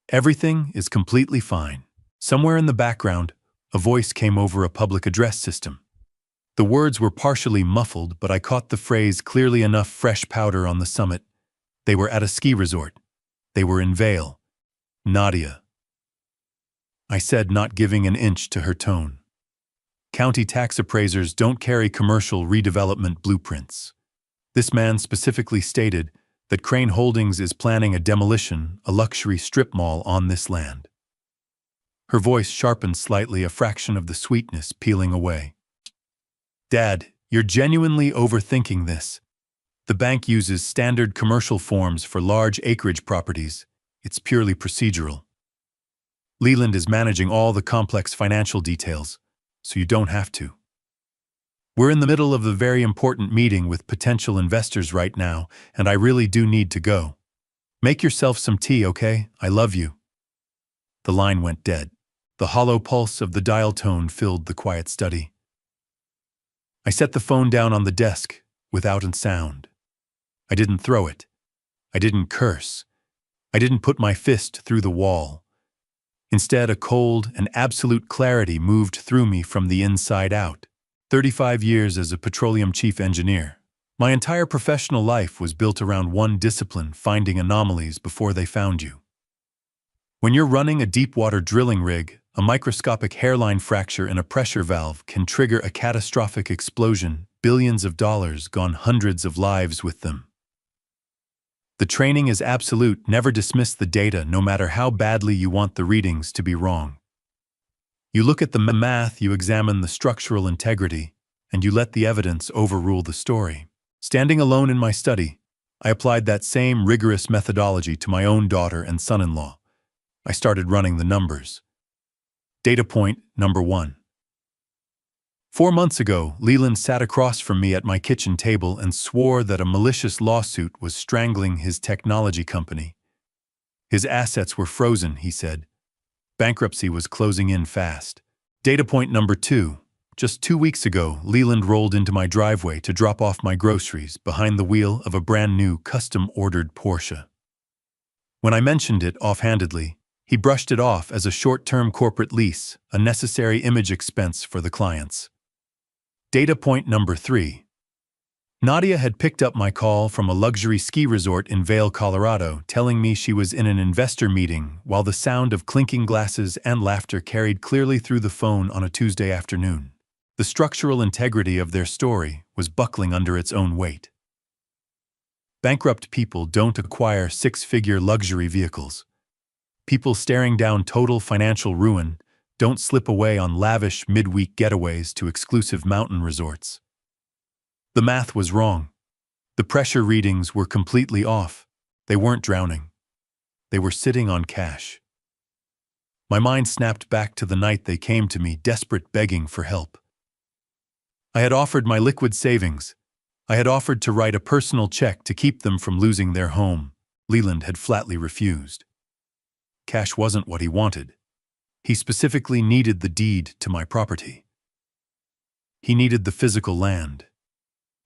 Everything is completely fine." Somewhere in the background, a voice came over a public address system. The words were partially muffled, but I caught the phrase clearly enough: fresh powder on the summit. They were at a ski resort. They were in Vale. "Nadia," I said, not giving an inch to her tone. "County tax appraisers don't carry commercial redevelopment blueprints. This man specifically stated that Crane Holdings is planning a demolition, a luxury strip mall on this land. Her voice sharpened slightly, a fraction of the sweetness peeling away. Dad, you're genuinely overthinking this. The bank uses standard commercial forms for large acreage properties. It's purely procedural. Leland is managing all the complex financial details, so you don't have to. We're in the middle of a very important meeting with potential investors right now, and I really do need to go. Make yourself some tea, okay? I love you. The line went dead. The hollow pulse of the dial tone filled the quiet study. I set the phone down on the desk, without a sound. I didn't throw it. I didn't curse. I didn't put my fist through the wall. Instead, a cold and absolute clarity moved through me from the inside out. 35 years as a petroleum chief engineer. My entire professional life was built around one discipline: finding anomalies before they found you. When you're running a deep-water drilling rig, a microscopic hairline fracture in a pressure valve can trigger a catastrophic explosion, billions of dollars gone, hundreds of lives with them. The training is absolute. Never dismiss the data, no matter how badly you want the readings to be wrong. You look at the math, you examine the structural integrity, and you let the evidence overrule the story. Standing alone in my study, I applied that same rigorous methodology to my own daughter and son-in-law. I started running the numbers. Data point number 1. 4 months ago, Leland sat across from me at my kitchen table and swore that a malicious lawsuit was strangling his technology company. His assets were frozen, he said. Bankruptcy was closing in fast. Data point number 2. Just 2 weeks ago, Leland rolled into my driveway to drop off my groceries behind the wheel of a brand new custom-ordered Porsche. When I mentioned it offhandedly, he brushed it off as a short-term corporate lease, a necessary image expense for the clients. Data point number 3. Nadia had picked up my call from a luxury ski resort in Vail, Colorado, telling me she was in an investor meeting, while the sound of clinking glasses and laughter carried clearly through the phone on a Tuesday afternoon. The structural integrity of their story was buckling under its own weight. Bankrupt people don't acquire six-figure luxury vehicles. People staring down total financial ruin don't slip away on lavish midweek getaways to exclusive mountain resorts. The math was wrong. The pressure readings were completely off. They weren't drowning. They were sitting on cash. My mind snapped back to the night they came to me, desperate, begging for help. I had offered my liquid savings. I had offered to write a personal check to keep them from losing their home. Leland had flatly refused. Cash wasn't what he wanted. He specifically needed the deed to my property. He needed the physical land.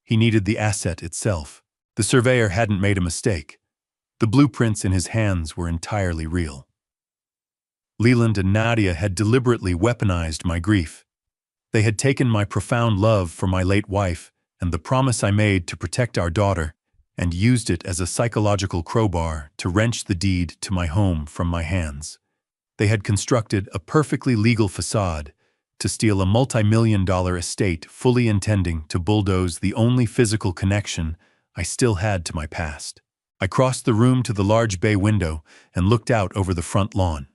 He needed the asset itself. The surveyor hadn't made a mistake. The blueprints in his hands were entirely real. Leland and Nadia had deliberately weaponized my grief. They had taken my profound love for my late wife and the promise I made to protect our daughter and used it as a psychological crowbar to wrench the deed to my home from my hands. They had constructed a perfectly legal facade to steal a multi-million-dollar estate, fully intending to bulldoze the only physical connection I still had to my past. I crossed the room to the large bay window and looked out over the front lawn.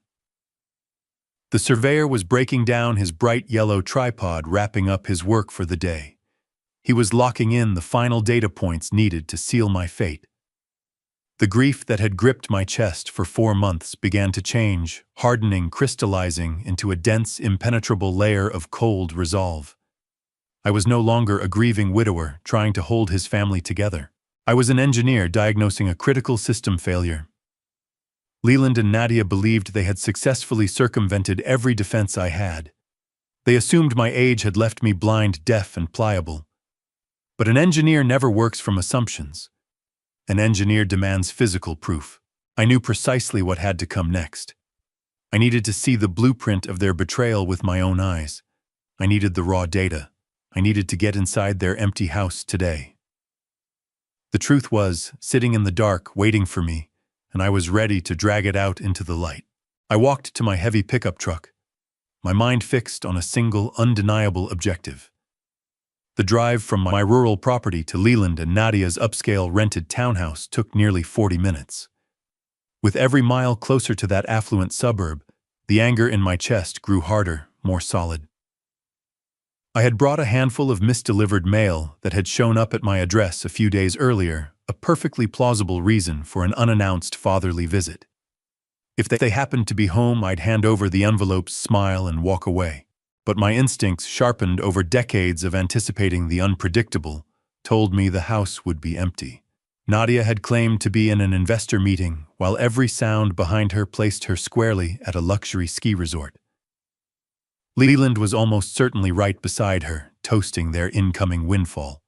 The surveyor was breaking down his bright yellow tripod, wrapping up his work for the day. He was locking in the final data points needed to seal my fate. The grief that had gripped my chest for 4 months began to change, hardening, crystallizing into a dense, impenetrable layer of cold resolve. I was no longer a grieving widower trying to hold his family together. I was an engineer diagnosing a critical system failure. Leland and Nadia believed they had successfully circumvented every defense I had. They assumed my age had left me blind, deaf, and pliable. But an engineer never works from assumptions. An engineer demands physical proof. I knew precisely what had to come next. I needed to see the blueprint of their betrayal with my own eyes. I needed the raw data. I needed to get inside their empty house today. The truth was sitting in the dark, waiting for me, and I was ready to drag it out into the light. I walked to my heavy pickup truck, my mind fixed on a single, undeniable objective: The drive from my rural property to Leland and Nadia's upscale rented townhouse took nearly 40 minutes. With every mile closer to that affluent suburb, the anger in my chest grew harder, more solid. I had brought a handful of misdelivered mail that had shown up at my address a few days earlier, a perfectly plausible reason for an unannounced fatherly visit. If they happened to be home, I'd hand over the envelopes, smile, and walk away. But my instincts, sharpened over decades of anticipating the unpredictable, told me the house would be empty. Nadia had claimed to be in an investor meeting, while every sound behind her placed her squarely at a luxury ski resort. Leland was almost certainly right beside her, toasting their incoming windfall.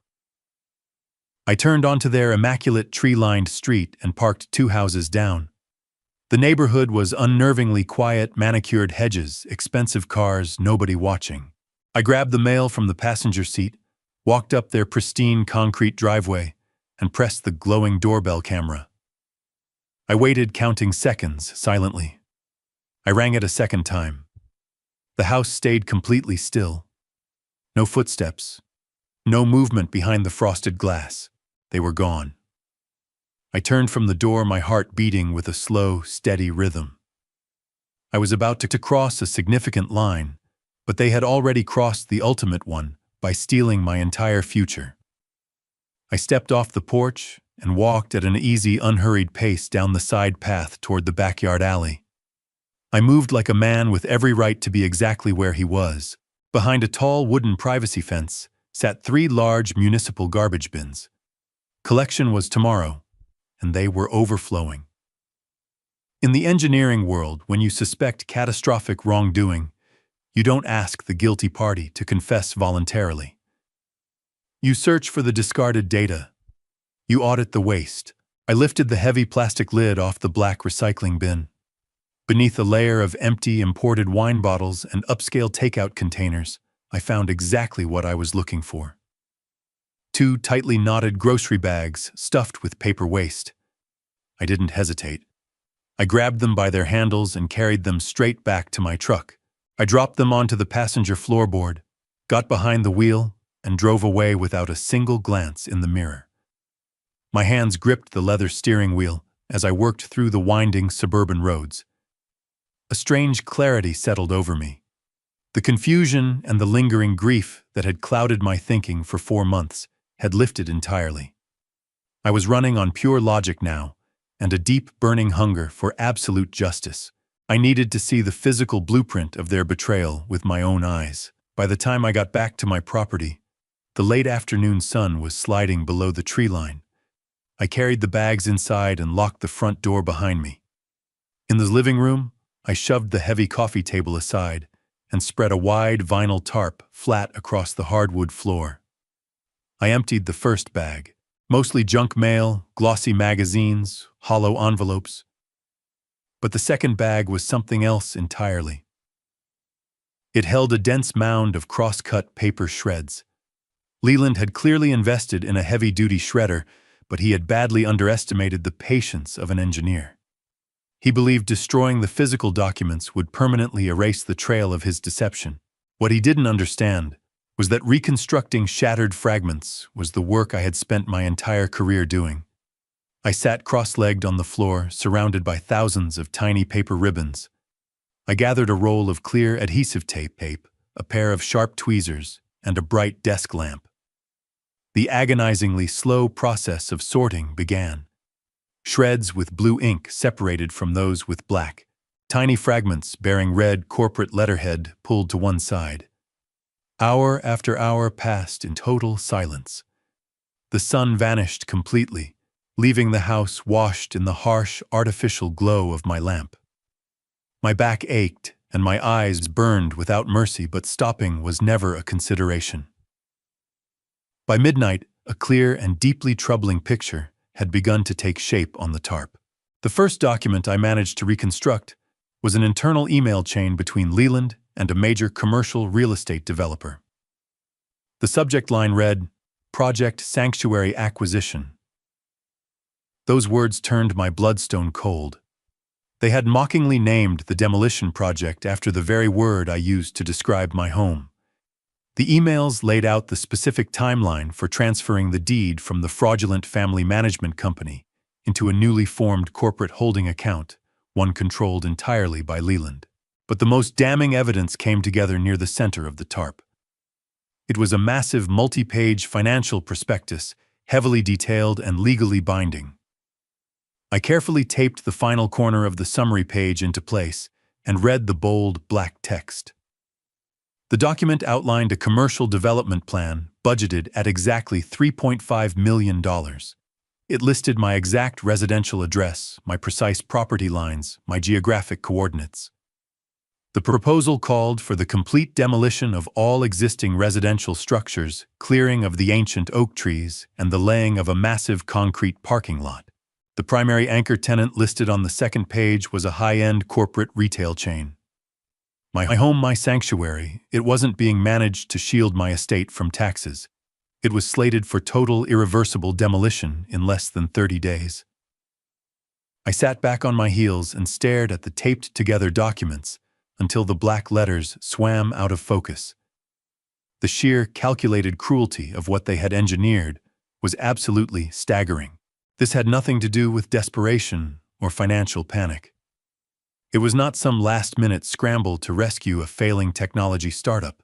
I turned onto their immaculate tree-lined street and parked 2 houses down. The neighborhood was unnervingly quiet, manicured hedges, expensive cars, nobody watching. I grabbed the mail from the passenger seat, walked up their pristine concrete driveway, and pressed the glowing doorbell camera. I waited, counting seconds, silently. I rang it a second time. The house stayed completely still. No footsteps, no movement behind the frosted glass. They were gone. I turned from the door, my heart beating with a slow, steady rhythm. I was about to cross a significant line, but they had already crossed the ultimate one by stealing my entire future. I stepped off the porch and walked at an easy, unhurried pace down the side path toward the backyard alley. I moved like a man with every right to be exactly where he was. Behind a tall wooden privacy fence sat 3 large municipal garbage bins. Collection was tomorrow, and they were overflowing. In the engineering world, when you suspect catastrophic wrongdoing, you don't ask the guilty party to confess voluntarily. You search for the discarded data. You audit the waste. I lifted the heavy plastic lid off the black recycling bin. Beneath a layer of empty imported wine bottles and upscale takeout containers, I found exactly what I was looking for. 2 tightly knotted grocery bags stuffed with paper waste. I didn't hesitate. I grabbed them by their handles and carried them straight back to my truck. I dropped them onto the passenger floorboard, got behind the wheel, and drove away without a single glance in the mirror. My hands gripped the leather steering wheel as I worked through the winding suburban roads. A strange clarity settled over me. The confusion and the lingering grief that had clouded my thinking for 4 months had lifted entirely. I was running on pure logic now, and a deep, burning hunger for absolute justice. I needed to see the physical blueprint of their betrayal with my own eyes. By the time I got back to my property, the late afternoon sun was sliding below the tree line. I carried the bags inside and locked the front door behind me. In the living room, I shoved the heavy coffee table aside and spread a wide vinyl tarp flat across the hardwood floor. I emptied the first bag, mostly junk mail, glossy magazines, hollow envelopes. But the second bag was something else entirely. It held a dense mound of cross-cut paper shreds. Leland had clearly invested in a heavy-duty shredder, but he had badly underestimated the patience of an engineer. He believed destroying the physical documents would permanently erase the trail of his deception. What he didn't understand was that reconstructing shattered fragments was the work I had spent my entire career doing. I sat cross-legged on the floor, surrounded by thousands of tiny paper ribbons. I gathered a roll of clear adhesive tape, a pair of sharp tweezers, and a bright desk lamp. The agonizingly slow process of sorting began. Shreds with blue ink separated from those with black, tiny fragments bearing red corporate letterhead pulled to one side. Hour after hour passed in total silence. The sun vanished completely, leaving the house washed in the harsh, artificial glow of my lamp. My back ached and my eyes burned without mercy, but stopping was never a consideration. By midnight, a clear and deeply troubling picture had begun to take shape on the tarp. The first document I managed to reconstruct was an internal email chain between Leland and a major commercial real estate developer. The subject line read, "Project Sanctuary Acquisition." Those words turned my bloodstone cold. They had mockingly named the demolition project after the very word I used to describe my home. The emails laid out the specific timeline for transferring the deed from the fraudulent family management company into a newly formed corporate holding account, one controlled entirely by Leland. But the most damning evidence came together near the center of the TARP. It was a massive multi-page financial prospectus, heavily detailed and legally binding. I carefully taped the final corner of the summary page into place and read the bold, black text. The document outlined a commercial development plan budgeted at exactly $3.5 million. It listed my exact residential address, my precise property lines, my geographic coordinates. The proposal called for the complete demolition of all existing residential structures, clearing of the ancient oak trees, and the laying of a massive concrete parking lot. The primary anchor tenant listed on the second page was a high-end corporate retail chain. My home, my sanctuary, it wasn't being managed to shield my estate from taxes. It was slated for total irreversible demolition in less than 30 days. I sat back on my heels and stared at the taped-together documents until the black letters swam out of focus. The sheer, calculated cruelty of what they had engineered was absolutely staggering. This had nothing to do with desperation or financial panic. It was not some last-minute scramble to rescue a failing technology startup.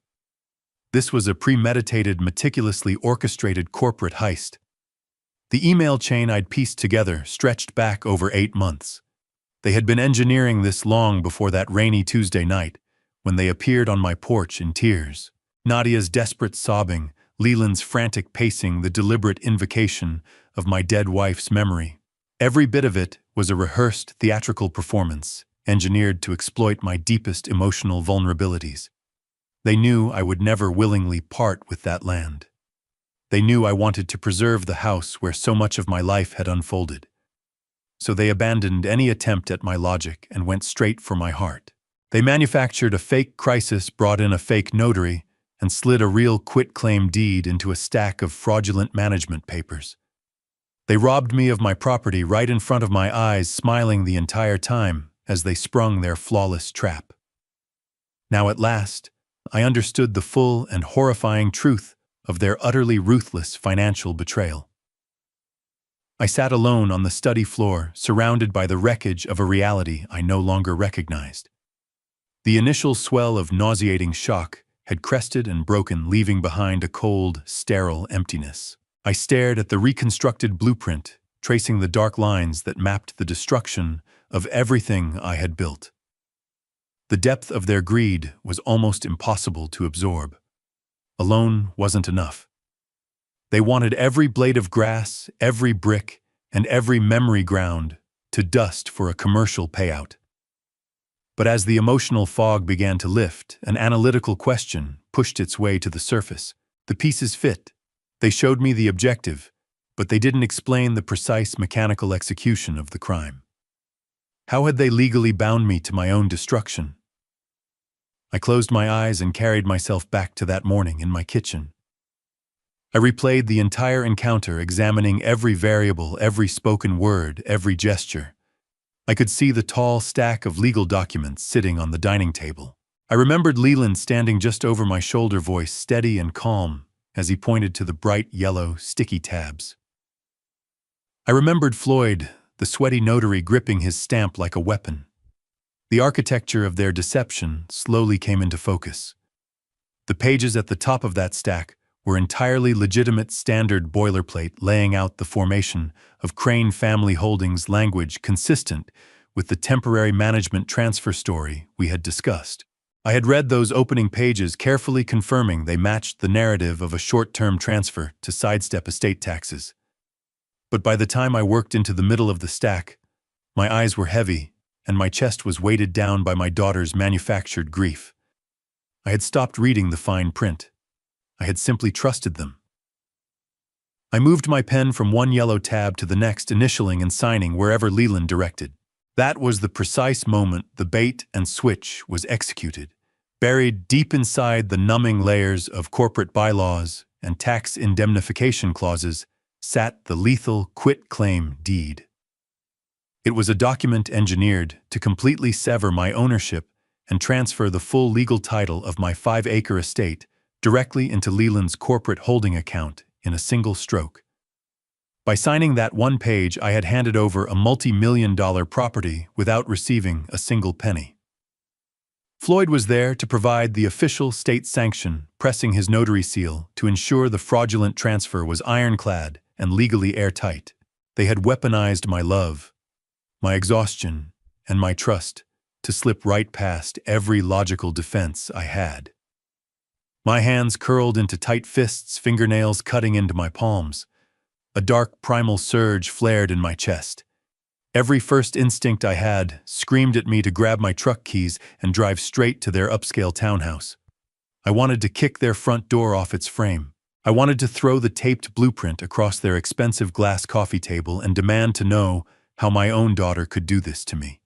This was a premeditated, meticulously orchestrated corporate heist. The email chain I'd pieced together stretched back over 8 months. They had been engineering this long before that rainy Tuesday night, when they appeared on my porch in tears. Nadia's desperate sobbing, Leland's frantic pacing, the deliberate invocation of my dead wife's memory. Every bit of it was a rehearsed theatrical performance, engineered to exploit my deepest emotional vulnerabilities. They knew I would never willingly part with that land. They knew I wanted to preserve the house where so much of my life had unfolded. So they abandoned any attempt at my logic and went straight for my heart. They manufactured a fake crisis, brought in a fake notary, and slid a real quitclaim deed into a stack of fraudulent management papers. They robbed me of my property right in front of my eyes, smiling the entire time as they sprung their flawless trap. Now at last, I understood the full and horrifying truth of their utterly ruthless financial betrayal. I sat alone on the study floor, surrounded by the wreckage of a reality I no longer recognized. The initial swell of nauseating shock had crested and broken, leaving behind a cold, sterile emptiness. I stared at the reconstructed blueprint, tracing the dark lines that mapped the destruction of everything I had built. The depth of their greed was almost impossible to absorb. Alone wasn't enough. They wanted every blade of grass, every brick, and every memory ground to dust for a commercial payout. But as the emotional fog began to lift, an analytical question pushed its way to the surface. The pieces fit. They showed me the objective, but they didn't explain the precise mechanical execution of the crime. How had they legally bound me to my own destruction? I closed my eyes and carried myself back to that morning in my kitchen. I replayed the entire encounter, examining every variable, every spoken word, every gesture. I could see the tall stack of legal documents sitting on the dining table. I remembered Leland standing just over my shoulder, voice steady and calm as he pointed to the bright yellow, sticky tabs. I remembered Floyd, the sweaty notary, gripping his stamp like a weapon. The architecture of their deception slowly came into focus. The pages at the top of that stack were entirely legitimate standard boilerplate, laying out the formation of Crane Family Holdings, language consistent with the temporary management transfer story we had discussed. I had read those opening pages, carefully confirming they matched the narrative of a short-term transfer to sidestep estate taxes. But by the time I worked into the middle of the stack, my eyes were heavy and my chest was weighted down by my daughter's manufactured grief. I had stopped reading the fine print. I had simply trusted them. I moved my pen from one yellow tab to the next, initialing and signing wherever Leland directed. That was the precise moment the bait and switch was executed. Buried deep inside the numbing layers of corporate bylaws and tax indemnification clauses sat the lethal quit-claim deed. It was a document engineered to completely sever my ownership and transfer the full legal title of my 5-acre estate directly into Leland's corporate holding account in a single stroke. By signing that one page, I had handed over a multi-million-dollar property without receiving a single penny. Floyd was there to provide the official state sanction, pressing his notary seal to ensure the fraudulent transfer was ironclad and legally airtight. They had weaponized my love, my exhaustion, and my trust to slip right past every logical defense I had. My hands curled into tight fists, fingernails cutting into my palms. A dark primal surge flared in my chest. Every first instinct I had screamed at me to grab my truck keys and drive straight to their upscale townhouse. I wanted to kick their front door off its frame. I wanted to throw the taped blueprint across their expensive glass coffee table and demand to know how my own daughter could do this to me.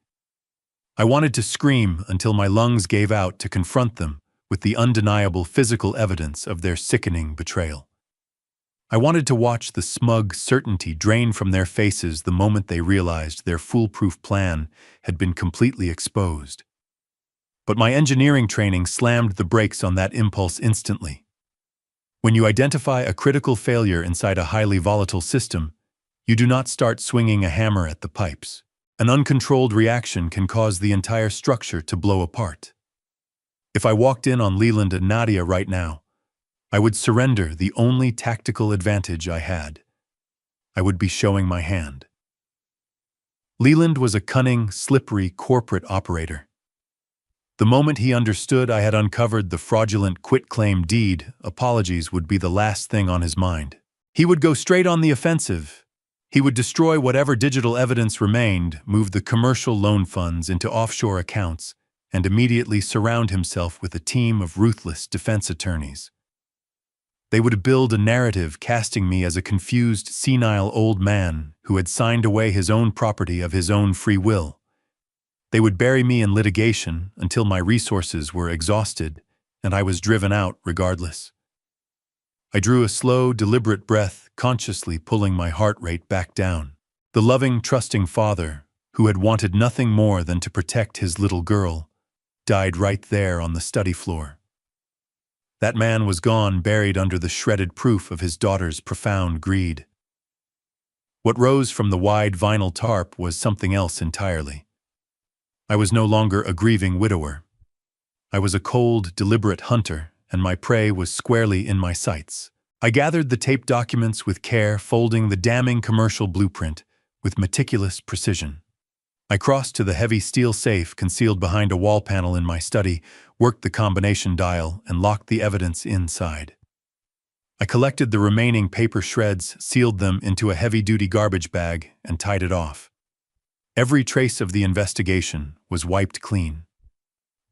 I wanted to scream until my lungs gave out to confront them with the undeniable physical evidence of their sickening betrayal. I wanted to watch the smug certainty drain from their faces the moment they realized their foolproof plan had been completely exposed. But my engineering training slammed the brakes on that impulse instantly. When you identify a critical failure inside a highly volatile system, you do not start swinging a hammer at the pipes. An uncontrolled reaction can cause the entire structure to blow apart. If I walked in on Leland and Nadia right now, I would surrender the only tactical advantage I had. I would be showing my hand. Leland was a cunning, slippery corporate operator. The moment he understood I had uncovered the fraudulent quitclaim deed, apologies would be the last thing on his mind. He would go straight on the offensive. He would destroy whatever digital evidence remained, move the commercial loan funds into offshore accounts, and immediately surround himself with a team of ruthless defense attorneys. They would build a narrative casting me as a confused, senile old man who had signed away his own property of his own free will. They would bury me in litigation until my resources were exhausted and I was driven out regardless. I drew a slow, deliberate breath, consciously pulling my heart rate back down. The loving, trusting father, who had wanted nothing more than to protect his little girl, died right there on the study floor. That man was gone, buried under the shredded proof of his daughter's profound greed. What rose from the wide vinyl tarp was something else entirely. I was no longer a grieving widower. I was a cold, deliberate hunter, and my prey was squarely in my sights. I gathered the taped documents with care, folding the damning commercial blueprint with meticulous precision. I crossed to the heavy steel safe concealed behind a wall panel in my study, worked the combination dial, and locked the evidence inside. I collected the remaining paper shreds, sealed them into a heavy-duty garbage bag, and tied it off. Every trace of the investigation was wiped clean.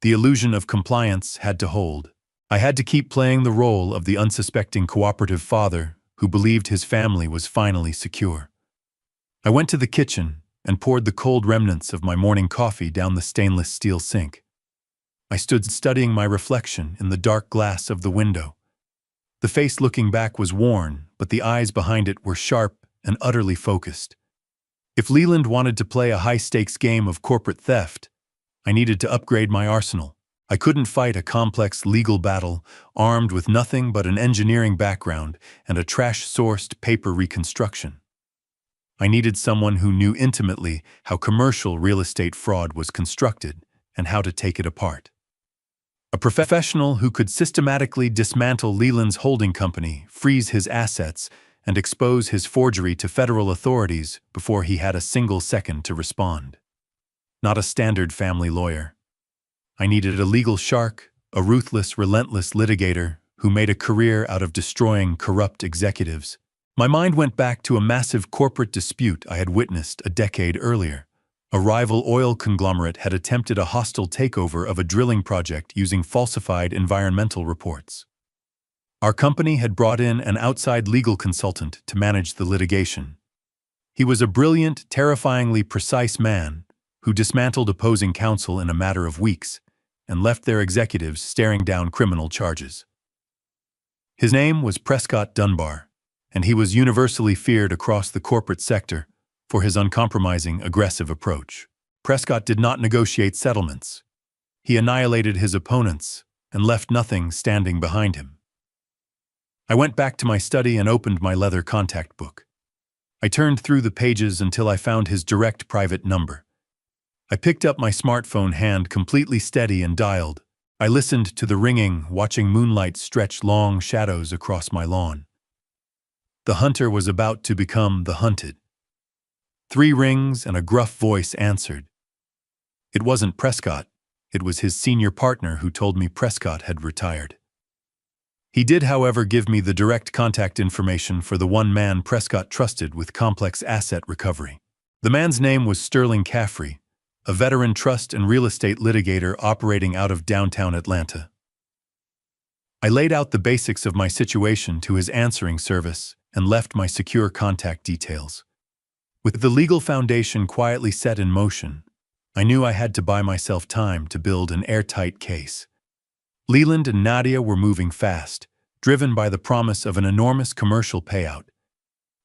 The illusion of compliance had to hold. I had to keep playing the role of the unsuspecting cooperative father who believed his family was finally secure. I went to the kitchen and poured the cold remnants of my morning coffee down the stainless steel sink. I stood studying my reflection in the dark glass of the window. The face looking back was worn, but the eyes behind it were sharp and utterly focused. If Leland wanted to play a high-stakes game of corporate theft, I needed to upgrade my arsenal. I couldn't fight a complex legal battle armed with nothing but an engineering background and a trash-sourced paper reconstruction. I needed someone who knew intimately how commercial real estate fraud was constructed and how to take it apart. A professional who could systematically dismantle Leland's holding company, freeze his assets, and expose his forgery to federal authorities before he had a single second to respond. Not a standard family lawyer. I needed a legal shark, a ruthless, relentless litigator who made a career out of destroying corrupt executives. My mind went back to a massive corporate dispute I had witnessed a decade earlier. A rival oil conglomerate had attempted a hostile takeover of a drilling project using falsified environmental reports. Our company had brought in an outside legal consultant to manage the litigation. He was a brilliant, terrifyingly precise man who dismantled opposing counsel in a matter of weeks and left their executives staring down criminal charges. His name was Prescott Dunbar, and he was universally feared across the corporate sector for his uncompromising, aggressive approach. Prescott did not negotiate settlements. He annihilated his opponents and left nothing standing behind him. I went back to my study and opened my leather contact book. I turned through the pages until I found his direct private number. I picked up my smartphone, hand completely steady, and dialed. I listened to the ringing, watching moonlight stretch long shadows across my lawn. The hunter was about to become the hunted. 3 rings and a gruff voice answered. It wasn't Prescott. It was his senior partner who told me Prescott had retired. He did, however, give me the direct contact information for the one man Prescott trusted with complex asset recovery. The man's name was Sterling Caffrey, a veteran trust and real estate litigator operating out of downtown Atlanta. I laid out the basics of my situation to his answering service and left my secure contact details. With the legal foundation quietly set in motion, I knew I had to buy myself time to build an airtight case. Leland and Nadia were moving fast, driven by the promise of an enormous commercial payout.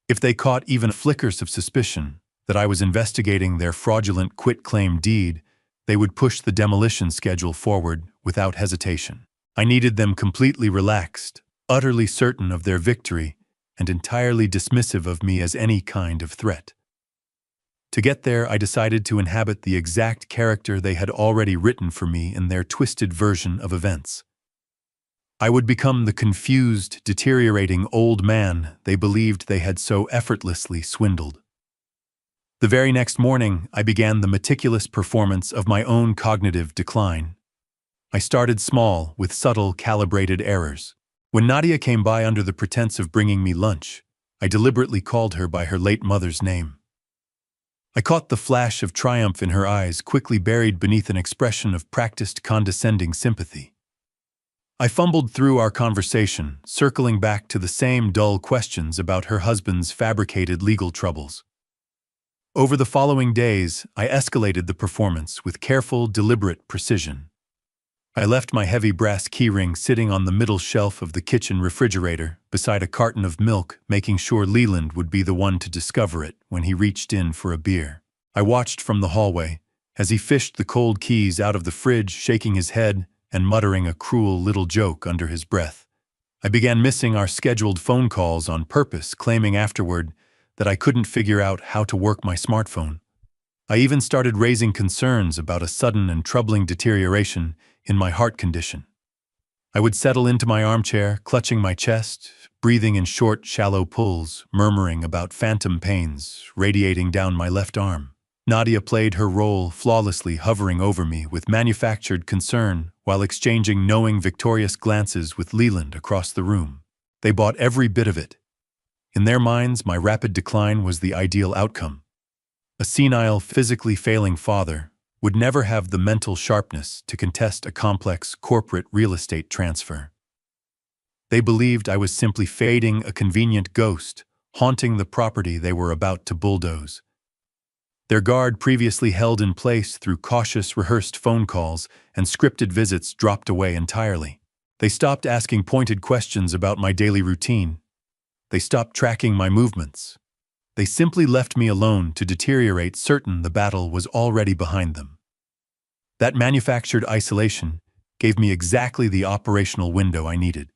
If they caught even flickers of suspicion that I was investigating their fraudulent quitclaim deed, they would push the demolition schedule forward without hesitation. I needed them completely relaxed, utterly certain of their victory, and entirely dismissive of me as any kind of threat. To get there, I decided to inhabit the exact character they had already written for me in their twisted version of events. I would become the confused, deteriorating old man they believed they had so effortlessly swindled. The very next morning, I began the meticulous performance of my own cognitive decline. I started small, with subtle, calibrated errors. When Nadia came by under the pretense of bringing me lunch, I deliberately called her by her late mother's name. I caught the flash of triumph in her eyes, quickly buried beneath an expression of practiced condescending sympathy. I fumbled through our conversation, circling back to the same dull questions about her husband's fabricated legal troubles. Over the following days, I escalated the performance with careful, deliberate precision. I left my heavy brass keyring sitting on the middle shelf of the kitchen refrigerator beside a carton of milk, making sure Leland would be the one to discover it when he reached in for a beer. I watched from the hallway as he fished the cold keys out of the fridge, shaking his head and muttering a cruel little joke under his breath. I began missing our scheduled phone calls on purpose, claiming afterward that I couldn't figure out how to work my smartphone. I even started raising concerns about a sudden and troubling deterioration in my heart condition. I would settle into my armchair, clutching my chest, breathing in short, shallow pulls, murmuring about phantom pains radiating down my left arm. Nadia played her role flawlessly, hovering over me with manufactured concern while exchanging knowing, victorious glances with Leland across the room. They bought every bit of it. In their minds, my rapid decline was the ideal outcome. A senile, physically failing father would never have the mental sharpness to contest a complex corporate real estate transfer. They believed I was simply fading a convenient ghost, haunting the property they were about to bulldoze. Their guard, previously held in place through cautious, rehearsed phone calls and scripted visits, dropped away entirely. They stopped asking pointed questions about my daily routine. They stopped tracking my movements. They simply left me alone to deteriorate, certain the battle was already behind them. That manufactured isolation gave me exactly the operational window I needed.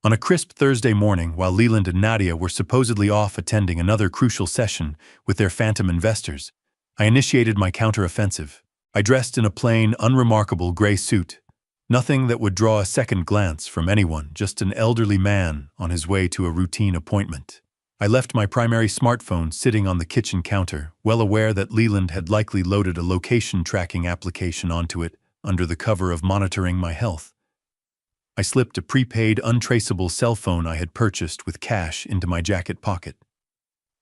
On a crisp Thursday morning, while Leland and Nadia were supposedly off attending another crucial session with their phantom investors, I initiated my counteroffensive. I dressed in a plain, unremarkable gray suit. Nothing that would draw a second glance from anyone, just an elderly man on his way to a routine appointment. I left my primary smartphone sitting on the kitchen counter, well aware that Leland had likely loaded a location tracking application onto it under the cover of monitoring my health. I slipped a prepaid, untraceable cell phone I had purchased with cash into my jacket pocket.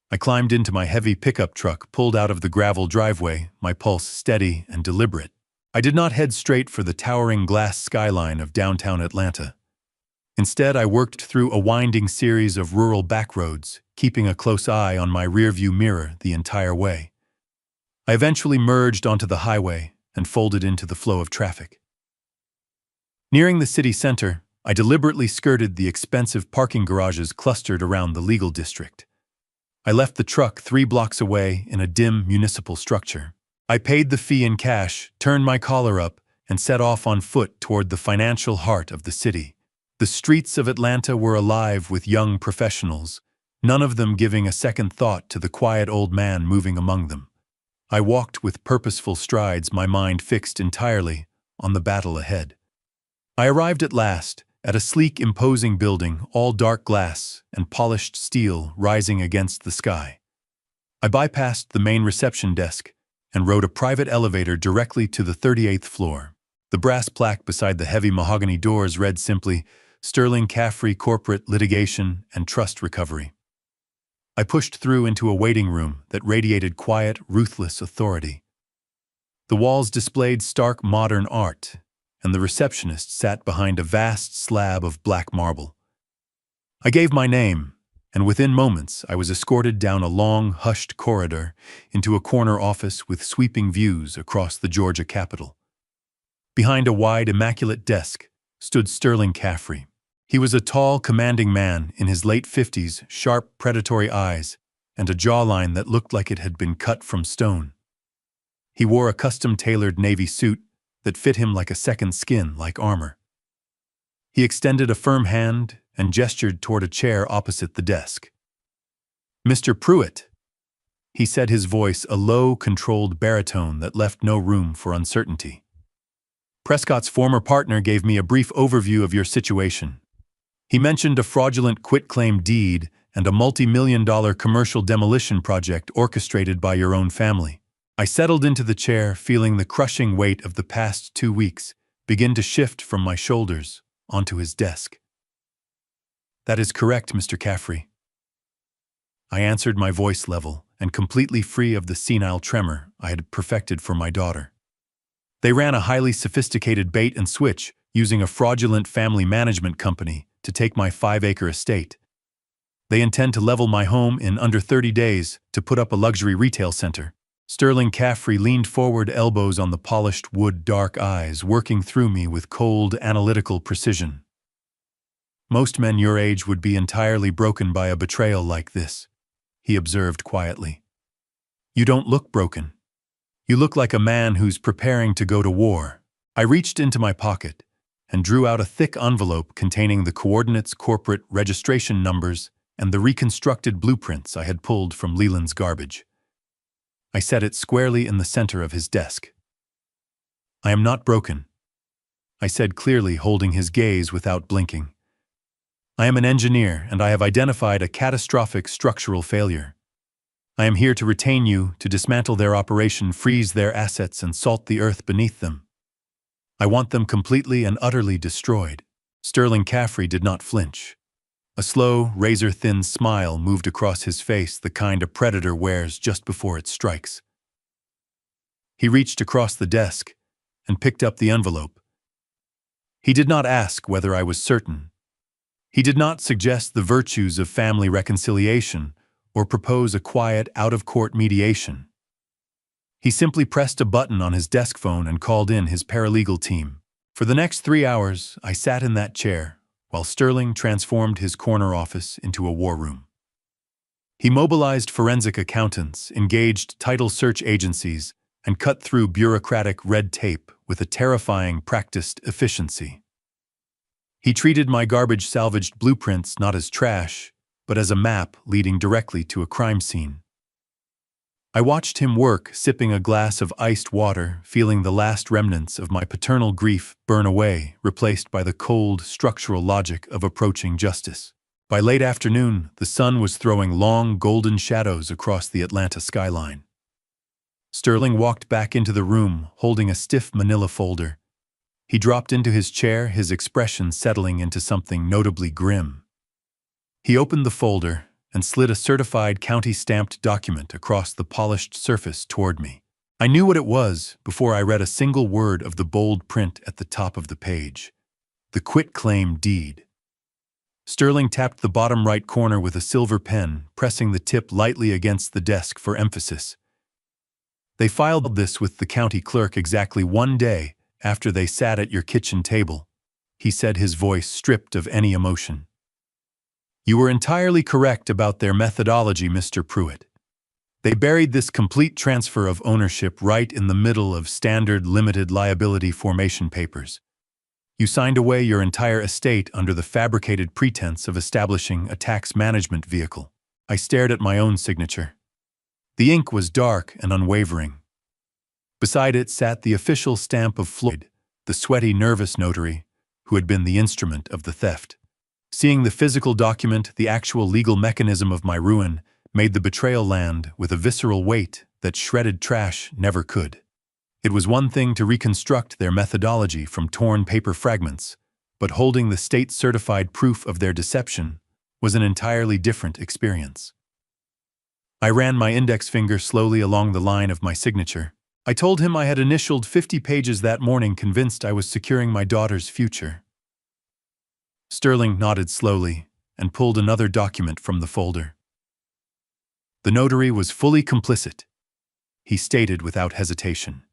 I climbed into my heavy pickup truck, pulled out of the gravel driveway, my pulse steady and deliberate. I did not head straight for the towering glass skyline of downtown Atlanta. Instead, I worked through a winding series of rural backroads, keeping a close eye on my rearview mirror the entire way. I eventually merged onto the highway and folded into the flow of traffic. Nearing the city center, I deliberately skirted the expensive parking garages clustered around the legal district. I left the truck 3 blocks away in a dim municipal structure. I paid the fee in cash, turned my collar up, and set off on foot toward the financial heart of the city. The streets of Atlanta were alive with young professionals, none of them giving a second thought to the quiet old man moving among them. I walked with purposeful strides, my mind fixed entirely on the battle ahead. I arrived at last, at a sleek, imposing building, all dark glass and polished steel rising against the sky. I bypassed the main reception desk and rode a private elevator directly to the 38th floor. The brass plaque beside the heavy mahogany doors read simply, Sterling Caffrey Corporate Litigation and Trust Recovery. I pushed through into a waiting room that radiated quiet, ruthless authority. The walls displayed stark modern art, and the receptionist sat behind a vast slab of black marble. I gave my name, and within moments I was escorted down a long, hushed corridor into a corner office with sweeping views across the Georgia Capitol. Behind a wide, immaculate desk stood Sterling Caffrey. He was a tall, commanding man in his late 50s, sharp, predatory eyes, and a jawline that looked like it had been cut from stone. He wore a custom-tailored navy suit that fit him like a second skin, like armor. He extended a firm hand and gestured toward a chair opposite the desk. "Mr. Pruitt," he said, his voice a low, controlled baritone that left no room for uncertainty. "Prescott's former partner gave me a brief overview of your situation. He mentioned a fraudulent quitclaim deed and a multi-million-dollar commercial demolition project orchestrated by your own family." I settled into the chair, feeling the crushing weight of the past 2 weeks begin to shift from my shoulders onto his desk. "That is correct, Mr. Caffrey," I answered, my voice level and completely free of the senile tremor I had perfected for my daughter. "They ran a highly sophisticated bait and switch using a fraudulent family management company to take my 5-acre estate. They intend to level my home in under 30 days to put up a luxury retail center." Sterling Caffrey leaned forward, elbows on the polished wood, dark eyes working through me with cold, analytical precision. "Most men your age would be entirely broken by a betrayal like this," he observed quietly. "You don't look broken. You look like a man who's preparing to go to war." I reached into my pocket and drew out a thick envelope containing the coordinates, corporate registration numbers, and the reconstructed blueprints I had pulled from Leland's garbage. I set it squarely in the center of his desk. "I am not broken," I said clearly, holding his gaze without blinking. "I am an engineer, and I have identified a catastrophic structural failure. I am here to retain you, to dismantle their operation, freeze their assets, and salt the earth beneath them. I want them completely and utterly destroyed." Sterling Caffrey did not flinch. A slow, razor-thin smile moved across his face, the kind a predator wears just before it strikes. He reached across the desk and picked up the envelope. He did not ask whether I was certain. He did not suggest the virtues of family reconciliation or propose a quiet, out-of-court mediation. He simply pressed a button on his desk phone and called in his paralegal team. For the next 3 hours, I sat in that chair, while Sterling transformed his corner office into a war room. He mobilized forensic accountants, engaged title search agencies, and cut through bureaucratic red tape with a terrifying, practiced efficiency. He treated my garbage salvaged blueprints not as trash, but as a map leading directly to a crime scene. I watched him work, sipping a glass of iced water, feeling the last remnants of my paternal grief burn away, replaced by the cold, structural logic of approaching justice. By late afternoon, the sun was throwing long, golden shadows across the Atlanta skyline. Sterling walked back into the room, holding a stiff manila folder. He dropped into his chair, his expression settling into something notably grim. He opened the folder and slid a certified county-stamped document across the polished surface toward me. I knew what it was before I read a single word of the bold print at the top of the page. The quitclaim deed. Sterling tapped the bottom right corner with a silver pen, pressing the tip lightly against the desk for emphasis. "They filed this with the county clerk exactly 1 day after they sat at your kitchen table," he said, his voice stripped of any emotion. "You were entirely correct about their methodology, Mr. Pruitt. They buried this complete transfer of ownership right in the middle of standard limited liability formation papers. You signed away your entire estate under the fabricated pretense of establishing a tax management vehicle. I stared at my own signature. The ink was dark and unwavering. Beside it sat the official stamp of Floyd, the sweaty, nervous notary who had been the instrument of the theft. Seeing the physical document, the actual legal mechanism of my ruin, made the betrayal land with a visceral weight that shredded trash never could. It was one thing to reconstruct their methodology from torn paper fragments, but holding the state-certified proof of their deception was an entirely different experience. I ran my index finger slowly along the line of my signature. I told him I had initialed 50 pages that morning, convinced I was securing my daughter's future. Sterling nodded slowly and pulled another document from the folder. The notary was fully complicit, he stated without hesitation.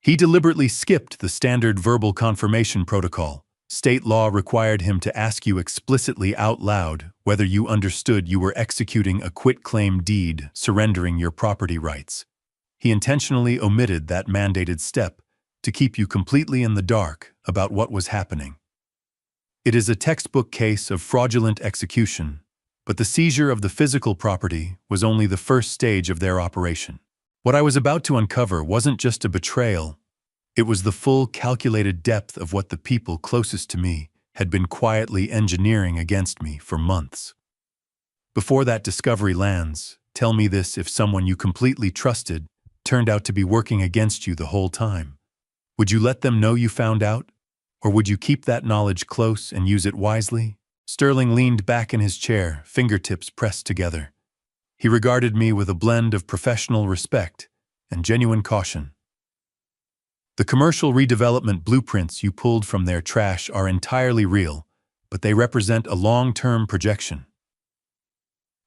He deliberately skipped the standard verbal confirmation protocol. State law required him to ask you explicitly out loud whether you understood you were executing a quitclaim deed, surrendering your property rights. He intentionally omitted that mandated step to keep you completely in the dark about what was happening. It is a textbook case of fraudulent execution, but the seizure of the physical property was only the first stage of their operation. What I was about to uncover wasn't just a betrayal, it was the full calculated depth of what the people closest to me had been quietly engineering against me for months. Before that discovery lands, tell me this: if someone you completely trusted turned out to be working against you the whole time, would you let them know you found out? Or would you keep that knowledge close and use it wisely? Sterling leaned back in his chair, fingertips pressed together. He regarded me with a blend of professional respect and genuine caution. The commercial redevelopment blueprints you pulled from their trash are entirely real, but they represent a long-term projection.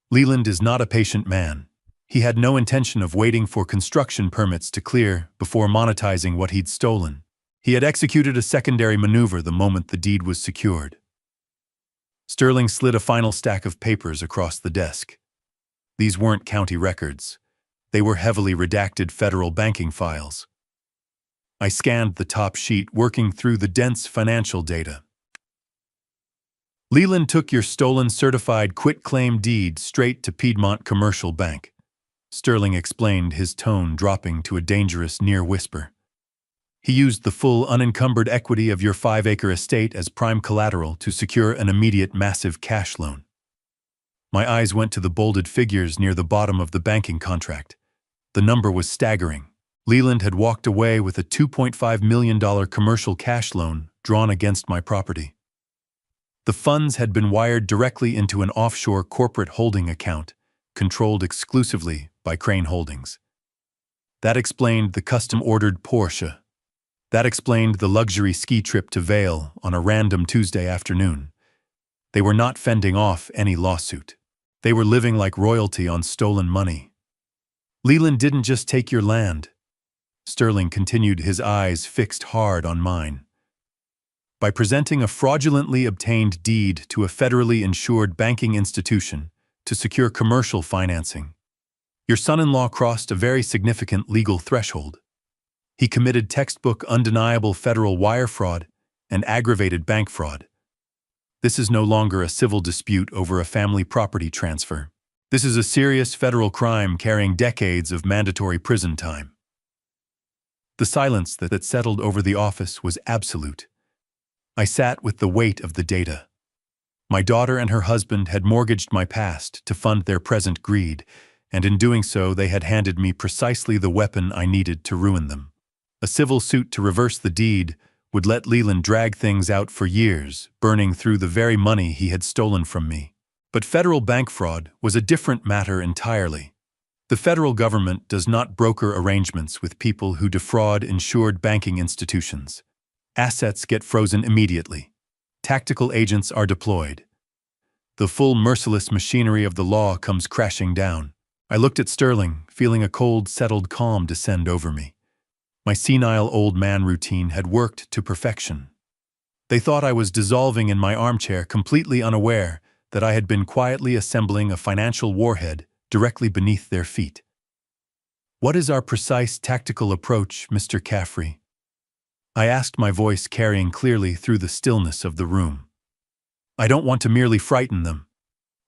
Leland is not a patient man. He had no intention of waiting for construction permits to clear before monetizing what he'd stolen. He had executed a secondary maneuver the moment the deed was secured. Sterling slid a final stack of papers across the desk. These weren't county records. They were heavily redacted federal banking files. I scanned the top sheet, working through the dense financial data. Leland took your stolen certified quitclaim deed straight to Piedmont Commercial Bank, Sterling explained, his tone dropping to a dangerous near whisper. He used the full unencumbered equity of your 5-acre estate as prime collateral to secure an immediate massive cash loan. My eyes went to the bolded figures near the bottom of the banking contract. The number was staggering. Leland had walked away with a $2.5 million commercial cash loan drawn against my property. The funds had been wired directly into an offshore corporate holding account, controlled exclusively by Crane Holdings. That explained the custom-ordered Porsche. That explained the luxury ski trip to Vail on a random Tuesday afternoon. They were not fending off any lawsuit. They were living like royalty on stolen money. Leland didn't just take your land. Sterling continued, his eyes fixed hard on mine. By presenting a fraudulently obtained deed to a federally insured banking institution to secure commercial financing, your son-in-law crossed a very significant legal threshold. He committed textbook undeniable federal wire fraud and aggravated bank fraud. This is no longer a civil dispute over a family property transfer. This is a serious federal crime carrying decades of mandatory prison time. The silence that settled over the office was absolute. I sat with the weight of the data. My daughter and her husband had mortgaged my past to fund their present greed, and in doing so they had handed me precisely the weapon I needed to ruin them. A civil suit to reverse the deed would let Leland drag things out for years, burning through the very money he had stolen from me. But federal bank fraud was a different matter entirely. The federal government does not broker arrangements with people who defraud insured banking institutions. Assets get frozen immediately. Tactical agents are deployed. The full merciless machinery of the law comes crashing down. I looked at Sterling, feeling a cold, settled calm descend over me. My senile old man routine had worked to perfection. They thought I was dissolving in my armchair, completely unaware that I had been quietly assembling a financial warhead directly beneath their feet. What is our precise tactical approach, Mr. Caffrey? I asked, my voice carrying clearly through the stillness of the room. I don't want to merely frighten them.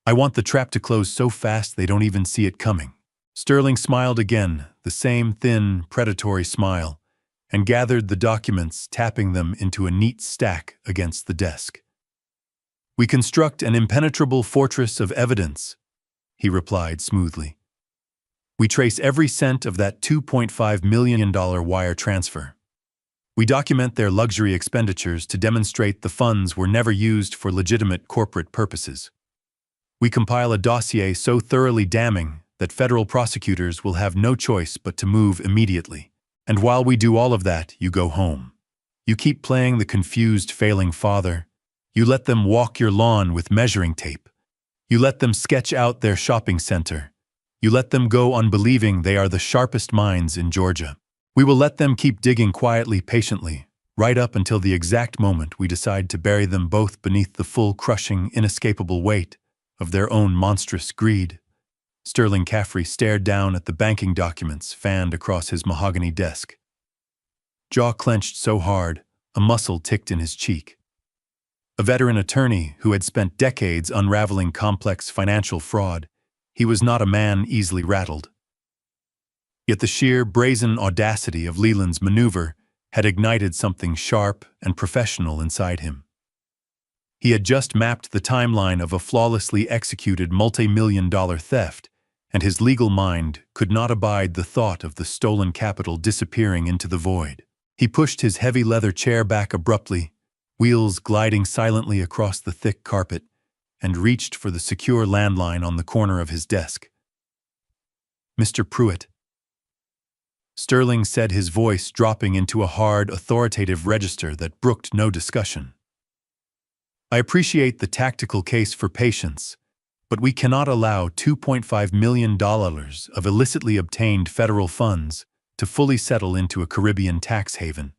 I want the trap to close so fast they don't even see it coming. Sterling smiled again, the same thin, predatory smile, and gathered the documents, tapping them into a neat stack against the desk. "We construct an impenetrable fortress of evidence," he replied smoothly. "We trace every cent of that $2.5 million wire transfer. We document their luxury expenditures to demonstrate the funds were never used for legitimate corporate purposes. We compile a dossier so thoroughly damning that federal prosecutors will have no choice but to move immediately. And while we do all of that, you go home. You keep playing the confused, failing father. You let them walk your lawn with measuring tape. You let them sketch out their shopping center. You let them go on believing they are the sharpest minds in Georgia. We will let them keep digging quietly, patiently, right up until the exact moment we decide to bury them both beneath the full, crushing, inescapable weight of their own monstrous greed." Sterling Caffrey stared down at the banking documents fanned across his mahogany desk. Jaw clenched so hard, a muscle ticked in his cheek. A veteran attorney who had spent decades unraveling complex financial fraud, he was not a man easily rattled. Yet the sheer, brazen audacity of Leland's maneuver had ignited something sharp and professional inside him. He had just mapped the timeline of a flawlessly executed multi-million-dollar theft, and his legal mind could not abide the thought of the stolen capital disappearing into the void. He pushed his heavy leather chair back abruptly, wheels gliding silently across the thick carpet, and reached for the secure landline on the corner of his desk. "Mr. Pruitt," Sterling said, his voice dropping into a hard, authoritative register that brooked no discussion. "I appreciate the tactical case for patience, but we cannot allow $2.5 million of illicitly obtained federal funds to fully settle into a Caribbean tax haven.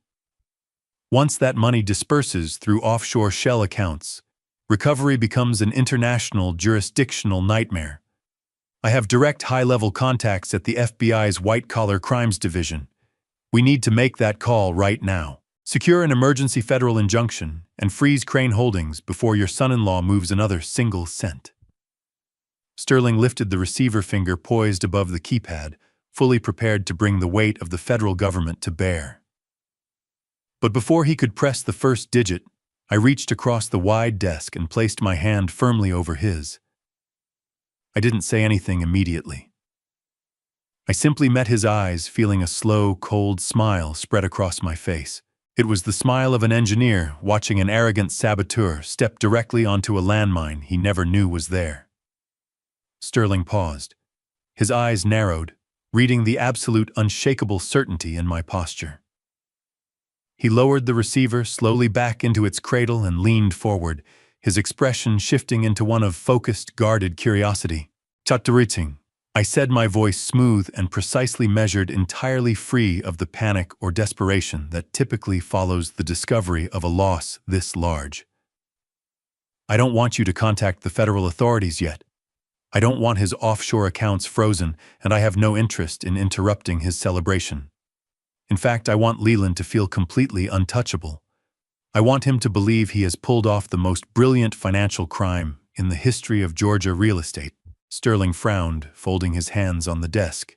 Once that money disperses through offshore shell accounts, recovery becomes an international jurisdictional nightmare. I have direct high-level contacts at the FBI's White-Collar Crimes Division. We need to make that call right now. Secure an emergency federal injunction and freeze Crane Holdings before your son-in-law moves another single cent." Sterling lifted the receiver finger poised above the keypad, fully prepared to bring the weight of the federal government to bear. But before he could press the first digit, I reached across the wide desk and placed my hand firmly over his. I didn't say anything immediately. I simply met his eyes, feeling a slow, cold smile spread across my face. It was the smile of an engineer watching an arrogant saboteur step directly onto a landmine he never knew was there. Sterling paused. His eyes narrowed, reading the absolute, unshakable certainty in my posture. He lowered the receiver slowly back into its cradle and leaned forward, his expression shifting into one of focused, guarded curiosity. "Chatturiting," I said, my voice smooth and precisely measured, entirely free of the panic or desperation that typically follows the discovery of a loss this large. "I don't want you to contact the federal authorities yet. I don't want his offshore accounts frozen, and I have no interest in interrupting his celebration. In fact, I want Leland to feel completely untouchable. I want him to believe he has pulled off the most brilliant financial crime in the history of Georgia real estate." Sterling frowned, folding his hands on the desk.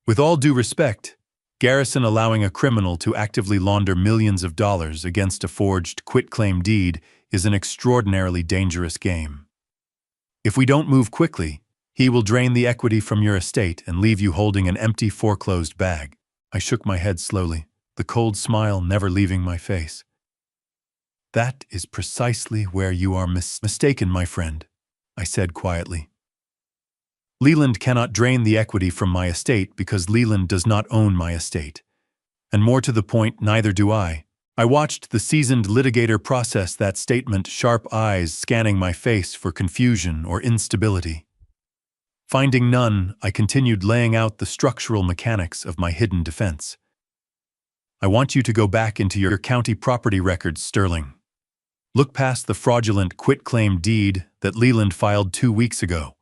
"With all due respect, Garrison allowing a criminal to actively launder millions of dollars against a forged quitclaim deed is an extraordinarily dangerous game. If we don't move quickly, he will drain the equity from your estate and leave you holding an empty, foreclosed bag." I shook my head slowly, the cold smile never leaving my face. "That is precisely where you are mistaken, my friend," I said quietly. "Leland cannot drain the equity from my estate because Leland does not own my estate. And more to the point, neither do I." I watched the seasoned litigator process that statement, sharp eyes scanning my face for confusion or instability. Finding none, I continued laying out the structural mechanics of my hidden defense. "I want you to go back into your county property records, Sterling. Look past the fraudulent quitclaim deed that Leland filed 2 weeks ago.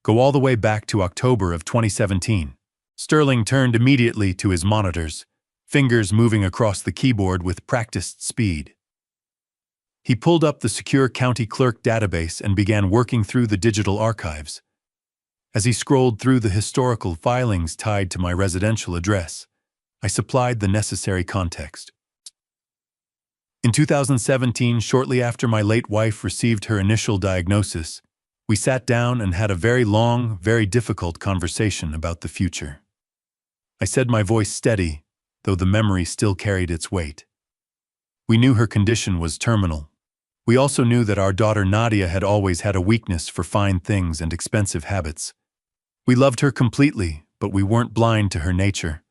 Go all the way back to October of 2017. Sterling turned immediately to his monitors, fingers moving across the keyboard with practiced speed. He pulled up the secure county clerk database and began working through the digital archives. As he scrolled through the historical filings tied to my residential address, I supplied the necessary context. In 2017, shortly after my late wife received her initial diagnosis, we sat down and had a very long, very difficult conversation about the future. I said, my voice steady, though the memory still carried its weight. We knew her condition was terminal. We also knew that our daughter Nadia had always had a weakness for fine things and expensive habits. We loved her completely, but we weren't blind to her nature.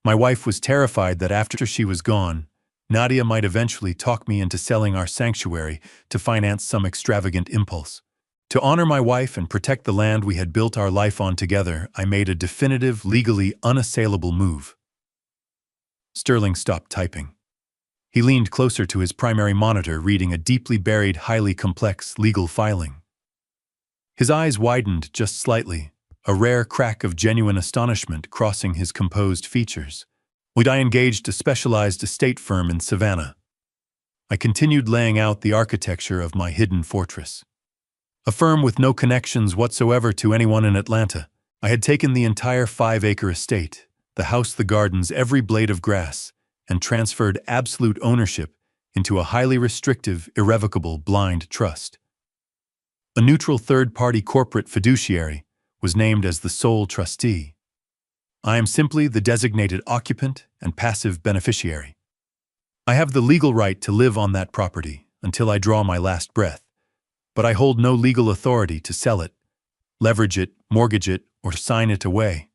My wife was terrified that after she was gone, Nadia might eventually talk me into selling our sanctuary to finance some extravagant impulse. To honor my wife and protect the land we had built our life on together, I made a definitive, legally unassailable move. Sterling stopped typing. He leaned closer to his primary monitor, reading a deeply buried, highly complex legal filing. His eyes widened just slightly, a rare crack of genuine astonishment crossing his composed features. I engaged a specialized estate firm in Savannah. I continued laying out the architecture of my hidden fortress. A firm with no connections whatsoever to anyone in Atlanta. I had taken the entire 5-acre estate, the house, the gardens, every blade of grass, and transferred absolute ownership into a highly restrictive, irrevocable, blind trust. A neutral third-party corporate fiduciary was named as the sole trustee. I am simply the designated occupant and passive beneficiary. I have the legal right to live on that property until I draw my last breath, but I hold no legal authority to sell it, leverage it, mortgage it, or sign it away.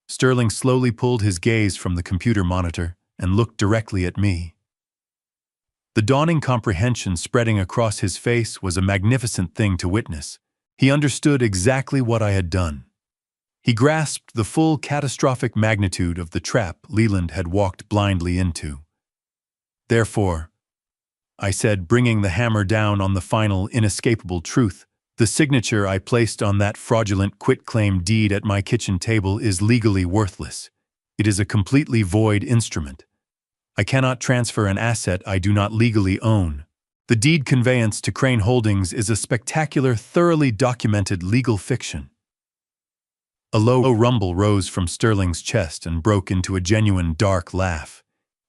Sterling slowly pulled his gaze from the computer monitor and looked directly at me. The dawning comprehension spreading across his face was a magnificent thing to witness. He understood exactly what I had done. He grasped the full catastrophic magnitude of the trap Leland had walked blindly into. Therefore, I said, bringing the hammer down on the final, inescapable truth, the signature I placed on that fraudulent quitclaim deed at my kitchen table is legally worthless. It is a completely void instrument. I cannot transfer an asset I do not legally own. The deed conveyance to Crane Holdings is a spectacular, thoroughly documented legal fiction. A low rumble rose from Sterling's chest and broke into a genuine dark laugh.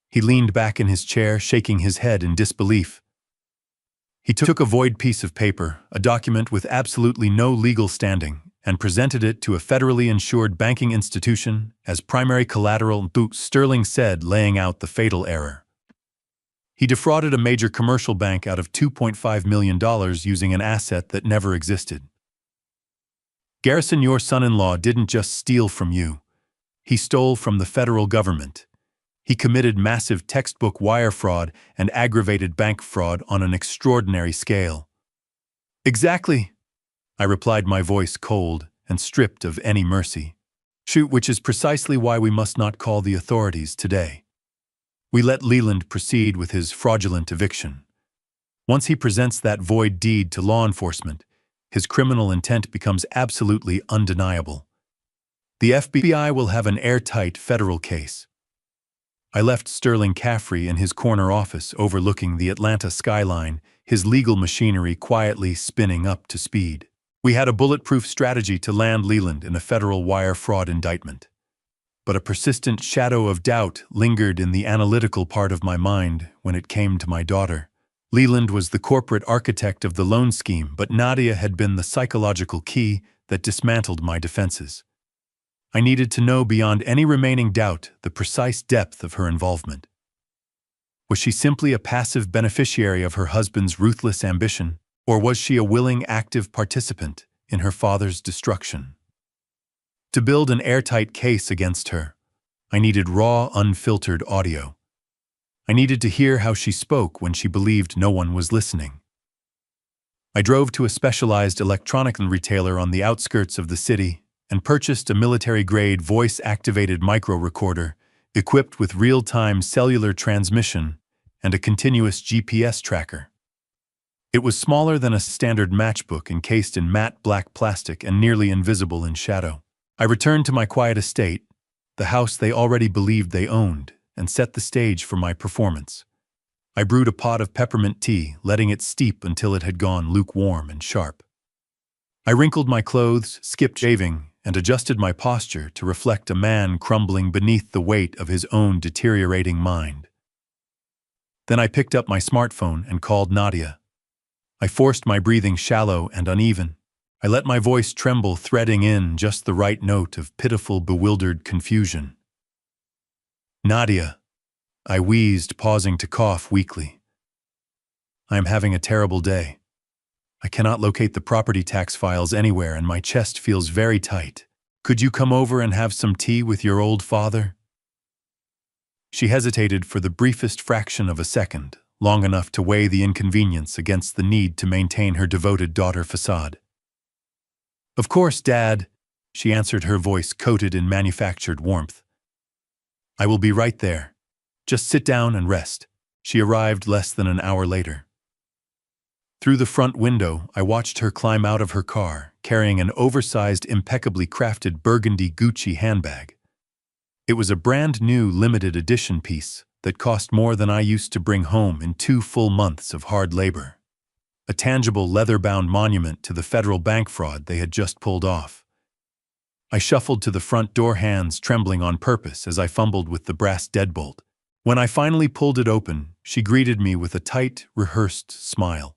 He leaned back in his chair, shaking his head in disbelief. He took a void piece of paper, a document with absolutely no legal standing, and presented it to a federally insured banking institution as primary collateral. Sterling said, laying out the fatal error. He defrauded a major commercial bank out of $2.5 million using an asset that never existed. Garrison, your son-in-law didn't just steal from you. He stole from the federal government. He committed massive textbook wire fraud and aggravated bank fraud on an extraordinary scale. Exactly, I replied, my voice cold and stripped of any mercy. Which is precisely why we must not call the authorities today. We let Leland proceed with his fraudulent eviction. Once he presents that void deed to law enforcement, his criminal intent becomes absolutely undeniable. The FBI will have an airtight federal case. I left Sterling Caffrey in his corner office overlooking the Atlanta skyline, his legal machinery quietly spinning up to speed. We had a bulletproof strategy to land Leland in a federal wire fraud indictment. But a persistent shadow of doubt lingered in the analytical part of my mind when it came to my daughter. Leland was the corporate architect of the loan scheme, but Nadia had been the psychological key that dismantled my defenses. I needed to know beyond any remaining doubt the precise depth of her involvement. Was she simply a passive beneficiary of her husband's ruthless ambition, or was she a willing, active participant in her father's destruction? To build an airtight case against her, I needed raw, unfiltered audio. I needed to hear how she spoke when she believed no one was listening. I drove to a specialized electronics retailer on the outskirts of the city and purchased a military-grade voice-activated micro-recorder equipped with real-time cellular transmission and a continuous GPS tracker. It was smaller than a standard matchbook, encased in matte black plastic and nearly invisible in shadow. I returned to my quiet estate, the house they already believed they owned, and set the stage for my performance. I brewed a pot of peppermint tea, letting it steep until it had gone lukewarm and sharp. I wrinkled my clothes, skipped shaving, and adjusted my posture to reflect a man crumbling beneath the weight of his own deteriorating mind. Then I picked up my smartphone and called Nadia. I forced my breathing shallow and uneven. I let my voice tremble, threading in just the right note of pitiful, bewildered confusion. "Nadia," I wheezed, pausing to cough weakly. "I am having a terrible day. I cannot locate the property tax files anywhere and my chest feels very tight. Could you come over and have some tea with your old father?" She hesitated for the briefest fraction of a second, long enough to weigh the inconvenience against the need to maintain her devoted daughter facade. "Of course, Dad," she answered, her voice coated in manufactured warmth. "I will be right there. Just sit down and rest." She arrived less than an hour later. Through the front window, I watched her climb out of her car, carrying an oversized, impeccably crafted burgundy Gucci handbag. It was a brand new limited edition piece that cost more than I used to bring home in 2 full months of hard labor. A tangible leather-bound monument to the federal bank fraud they had just pulled off. I shuffled to the front door, hands trembling on purpose as I fumbled with the brass deadbolt. When I finally pulled it open, she greeted me with a tight, rehearsed smile.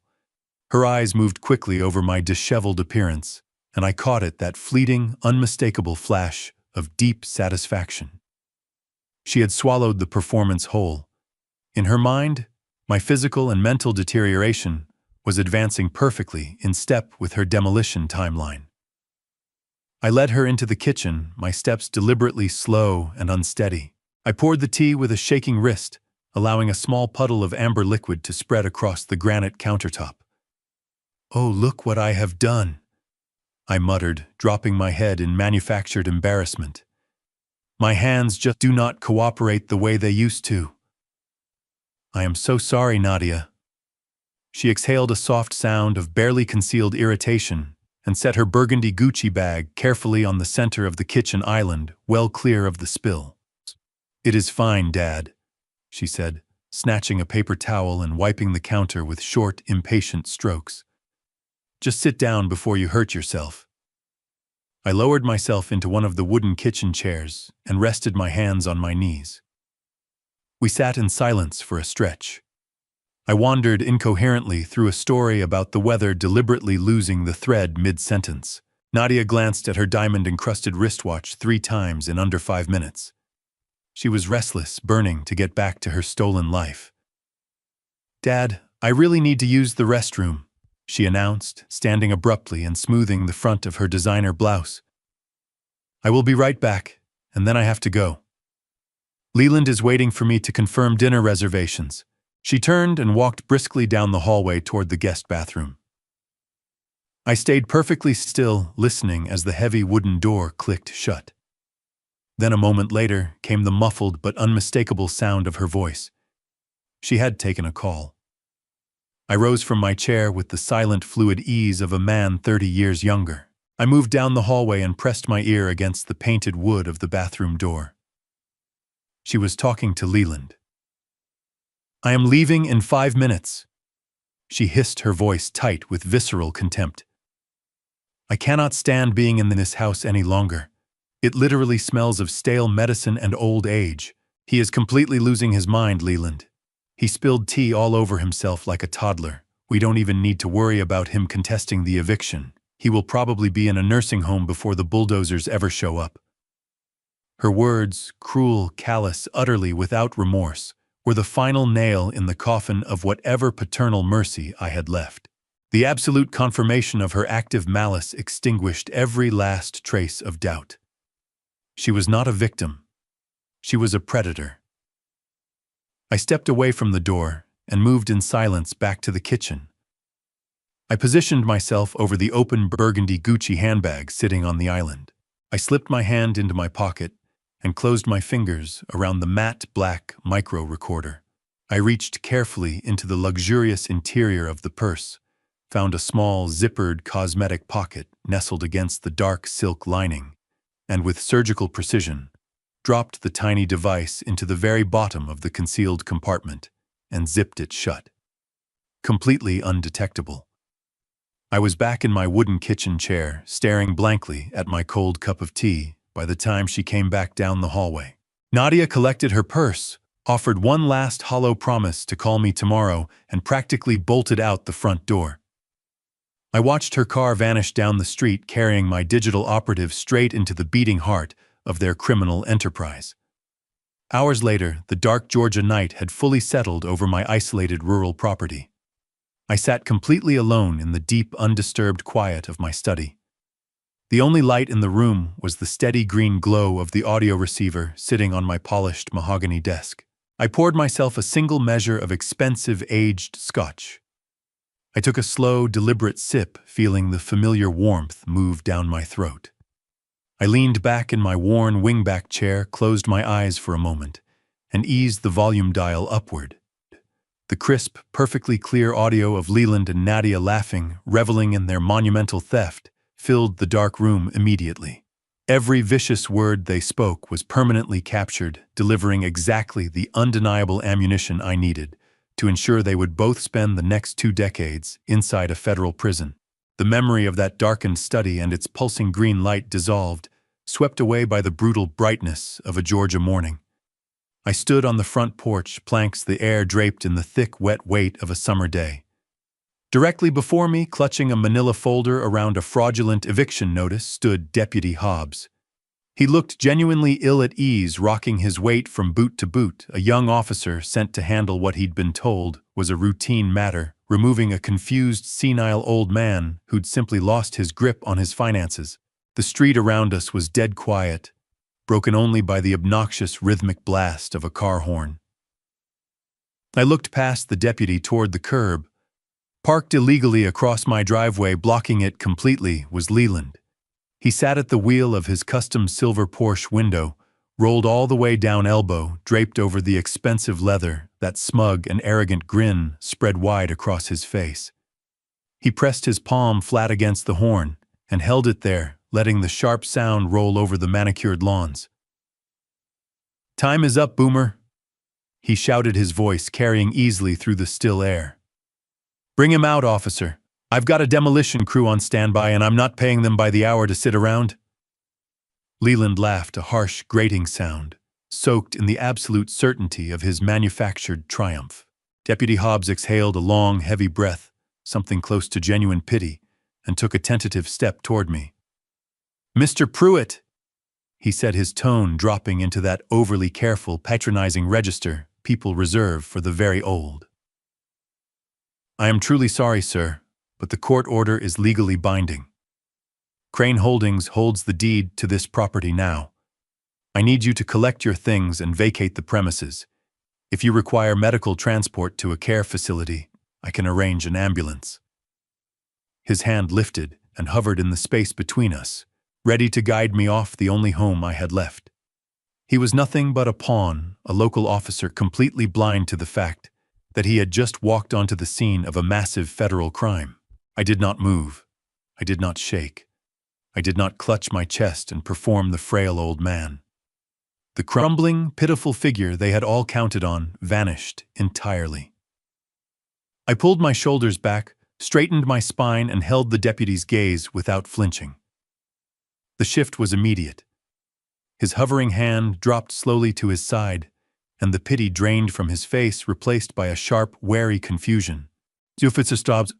Her eyes moved quickly over my disheveled appearance, and I caught it, that fleeting, unmistakable flash of deep satisfaction. She had swallowed the performance whole. In her mind, my physical and mental deterioration was advancing perfectly in step with her demolition timeline. I led her into the kitchen, my steps deliberately slow and unsteady. I poured the tea with a shaking wrist, allowing a small puddle of amber liquid to spread across the granite countertop. "Oh, look what I have done," I muttered, dropping my head in manufactured embarrassment. "My hands just do not cooperate the way they used to." "I am so sorry, Nadia." She exhaled a soft sound of barely concealed irritation and set her burgundy Gucci bag carefully on the center of the kitchen island, well clear of the spill. "It is fine, Dad," she said, snatching a paper towel and wiping the counter with short, impatient strokes. "Just sit down before you hurt yourself." I lowered myself into one of the wooden kitchen chairs and rested my hands on my knees. We sat in silence for a stretch. I wandered incoherently through a story about the weather, deliberately losing the thread mid-sentence. Nadia glanced at her diamond-encrusted wristwatch 3 times in under 5 minutes. She was restless, burning to get back to her stolen life. "Dad, I really need to use the restroom," she announced, standing abruptly and smoothing the front of her designer blouse. "I will be right back, and then I have to go. Leland is waiting for me to confirm dinner reservations." She turned and walked briskly down the hallway toward the guest bathroom. I stayed perfectly still, listening as the heavy wooden door clicked shut. Then a moment later came the muffled but unmistakable sound of her voice. She had taken a call. I rose from my chair with the silent, fluid ease of a man 30 years younger. I moved down the hallway and pressed my ear against the painted wood of the bathroom door. She was talking to Leland. "I am leaving in 5 minutes," she hissed, her voice tight with visceral contempt. "I cannot stand being in this house any longer. It literally smells of stale medicine and old age. He is completely losing his mind, Leland. He spilled tea all over himself like a toddler. We don't even need to worry about him contesting the eviction. He will probably be in a nursing home before the bulldozers ever show up." Her words, cruel, callous, utterly without remorse, were the final nail in the coffin of whatever paternal mercy I had left. The absolute confirmation of her active malice extinguished every last trace of doubt. She was not a victim. She was a predator. I stepped away from the door and moved in silence back to the kitchen. I positioned myself over the open burgundy Gucci handbag sitting on the island. I slipped my hand into my pocket and closed my fingers around the matte black micro recorder. I reached carefully into the luxurious interior of the purse, found a small zippered cosmetic pocket nestled against the dark silk lining, and with surgical precision, dropped the tiny device into the very bottom of the concealed compartment and zipped it shut. Completely undetectable. I was back in my wooden kitchen chair, staring blankly at my cold cup of tea by the time she came back down the hallway. Nadia collected her purse, offered one last hollow promise to call me tomorrow, and practically bolted out the front door. I watched her car vanish down the street, carrying my digital operative straight into the beating heart of their criminal enterprise. Hours later, the dark Georgia night had fully settled over my isolated rural property. I sat completely alone in the deep, undisturbed quiet of my study. The only light in the room was the steady green glow of the audio receiver sitting on my polished mahogany desk. I poured myself a single measure of expensive aged scotch. I took a slow, deliberate sip, feeling the familiar warmth move down my throat. I leaned back in my worn wingback chair, closed my eyes for a moment, and eased the volume dial upward. The crisp, perfectly clear audio of Leland and Nadia laughing, reveling in their monumental theft, filled the dark room immediately. Every vicious word they spoke was permanently captured, delivering exactly the undeniable ammunition I needed to ensure they would both spend the next 2 decades inside a federal prison. The memory of that darkened study and its pulsing green light dissolved, swept away by the brutal brightness of a Georgia morning. I stood on the front porch, planks the air draped in the thick, wet weight of a summer day. Directly before me, clutching a manila folder around a fraudulent eviction notice, stood Deputy Hobbs. He looked genuinely ill at ease, rocking his weight from boot to boot, a young officer sent to handle what he'd been told was a routine matter, removing a confused, senile old man who'd simply lost his grip on his finances. The street around us was dead quiet, broken only by the obnoxious rhythmic blast of a car horn. I looked past the deputy toward the curb. Parked illegally across my driveway, blocking it completely, was Leland. He sat at the wheel of his custom silver Porsche window, rolled all the way down elbow, draped over the expensive leather, that smug and arrogant grin spread wide across his face. He pressed his palm flat against the horn and held it there, letting the sharp sound roll over the manicured lawns. "Time is up, Boomer," he shouted, his voice carrying easily through the still air. "Bring him out, officer. I've got a demolition crew on standby and I'm not paying them by the hour to sit around." Leland laughed, a harsh, grating sound, soaked in the absolute certainty of his manufactured triumph. Deputy Hobbs exhaled a long, heavy breath, something close to genuine pity, and took a tentative step toward me. "Mr. Pruitt," he said, his tone dropping into that overly careful, patronizing register people reserve for the very old. "I am truly sorry, sir, but the court order is legally binding. Crane Holdings holds the deed to this property now. I need you to collect your things and vacate the premises. If you require medical transport to a care facility, I can arrange an ambulance." His hand lifted and hovered in the space between us, ready to guide me off the only home I had left. He was nothing but a pawn, a local officer completely blind to the fact that he had just walked onto the scene of a massive federal crime. I did not move. I did not shake. I did not clutch my chest and perform the frail old man. The crumbling, pitiful figure they had all counted on vanished entirely. I pulled my shoulders back, straightened my spine, and held the deputy's gaze without flinching. The shift was immediate. His hovering hand dropped slowly to his side, and the pity drained from his face, replaced by a sharp, wary confusion. "Stobbs,"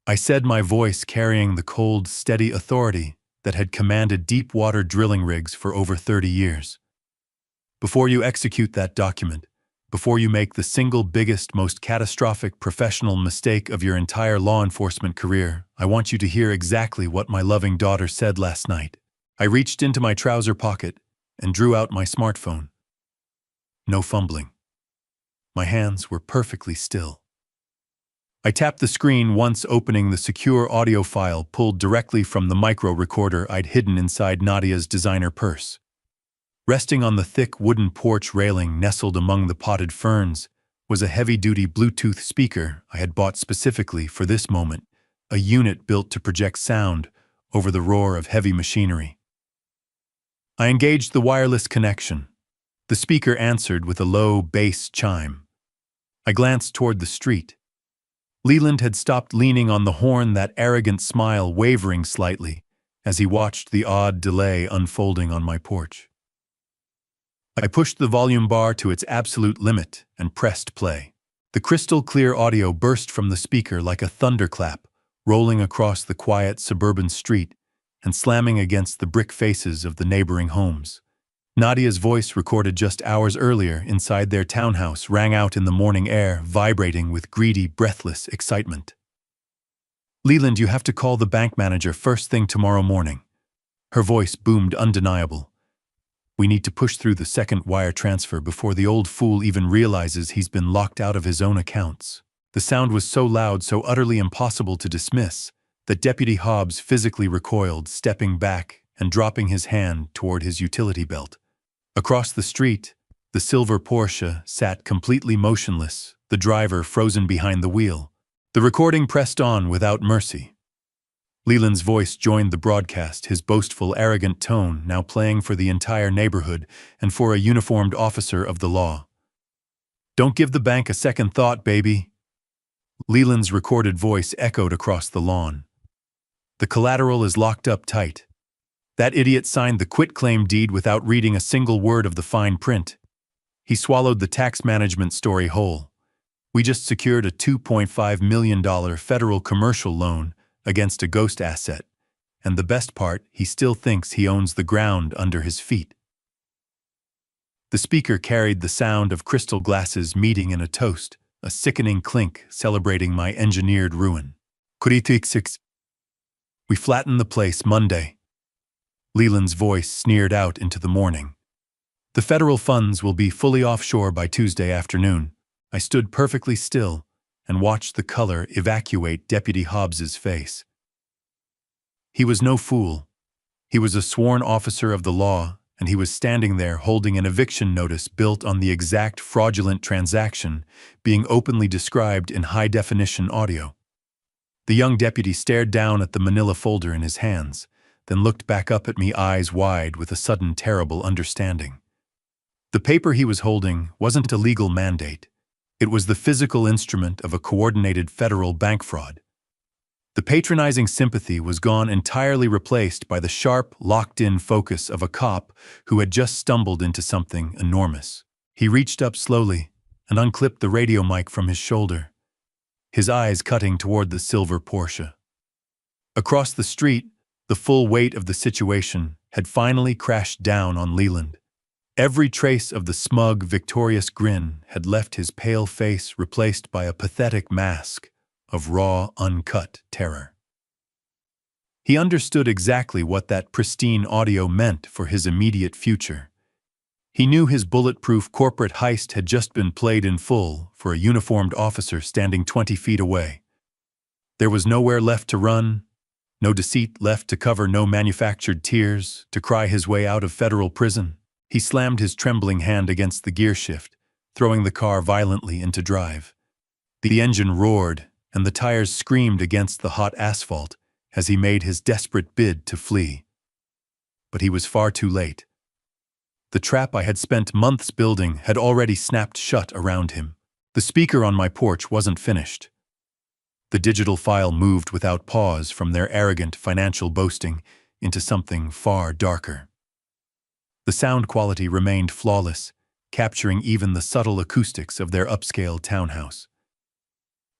I said, my voice carrying the cold, steady authority that had commanded deep-water drilling rigs for over 30 years. "Before you execute that document, before you make the single biggest, most catastrophic professional mistake of your entire law enforcement career, I want you to hear exactly what my loving daughter said last night." I reached into my trouser pocket and drew out my smartphone. No fumbling. My hands were perfectly still. I tapped the screen once, opening the secure audio file pulled directly from the micro recorder I'd hidden inside Nadia's designer purse. Resting on the thick wooden porch railing nestled among the potted ferns was a heavy-duty Bluetooth speaker I had bought specifically for this moment, a unit built to project sound over the roar of heavy machinery. I engaged the wireless connection. The speaker answered with a low bass chime. I glanced toward the street. Leland had stopped leaning on the horn, that arrogant smile wavering slightly as he watched the odd delay unfolding on my porch. I pushed the volume bar to its absolute limit and pressed play. The crystal-clear audio burst from the speaker like a thunderclap, rolling across the quiet suburban street and slamming against the brick faces of the neighboring homes. Nadia's voice, recorded just hours earlier inside their townhouse, rang out in the morning air, vibrating with greedy, breathless excitement. "Leland, you have to call the bank manager first thing tomorrow morning." Her voice boomed, undeniable. "We need to push through the second wire transfer before the old fool even realizes he's been locked out of his own accounts." The sound was so loud, so utterly impossible to dismiss, that Deputy Hobbs physically recoiled, stepping back and dropping his hand toward his utility belt. Across the street, the silver Porsche sat completely motionless, the driver frozen behind the wheel. The recording pressed on without mercy. Leland's voice joined the broadcast, his boastful, arrogant tone now playing for the entire neighborhood and for a uniformed officer of the law. "Don't give the bank a second thought, baby." Leland's recorded voice echoed across the lawn. "The collateral is locked up tight. That idiot signed the quitclaim deed without reading a single word of the fine print. He swallowed the tax management story whole. We just secured a $2.5 million federal commercial loan against a ghost asset, and the best part, he still thinks he owns the ground under his feet." The speaker carried the sound of crystal glasses meeting in a toast, a sickening clink celebrating my engineered ruin. "We flatten the place Monday." Leland's voice sneered out into the morning. "The federal funds will be fully offshore by Tuesday afternoon." I stood perfectly still and watched the color evacuate Deputy Hobbs's face. He was no fool. He was a sworn officer of the law, and he was standing there holding an eviction notice built on the exact fraudulent transaction being openly described in high-definition audio. The young deputy stared down at the manila folder in his hands, then looked back up at me, eyes wide with a sudden terrible understanding. The paper he was holding wasn't a legal mandate. It was the physical instrument of a coordinated federal bank fraud. The patronizing sympathy was gone, entirely replaced by the sharp, locked-in focus of a cop who had just stumbled into something enormous. He reached up slowly and unclipped the radio mic from his shoulder, his eyes cutting toward the silver Porsche. Across the street, the full weight of the situation had finally crashed down on Leland. Every trace of the smug, victorious grin had left his pale face, replaced by a pathetic mask of raw, uncut terror. He understood exactly what that pristine audio meant for his immediate future. He knew his bulletproof corporate heist had just been played in full for a uniformed officer standing 20 feet away. There was nowhere left to run, no deceit left to cover, no manufactured tears to cry his way out of federal prison. He slammed his trembling hand against the gear shift, throwing the car violently into drive. The engine roared, and the tires screamed against the hot asphalt as he made his desperate bid to flee. But he was far too late. The trap I had spent months building had already snapped shut around him. The speaker on my porch wasn't finished. The digital file moved without pause from their arrogant financial boasting into something far darker. The sound quality remained flawless, capturing even the subtle acoustics of their upscale townhouse.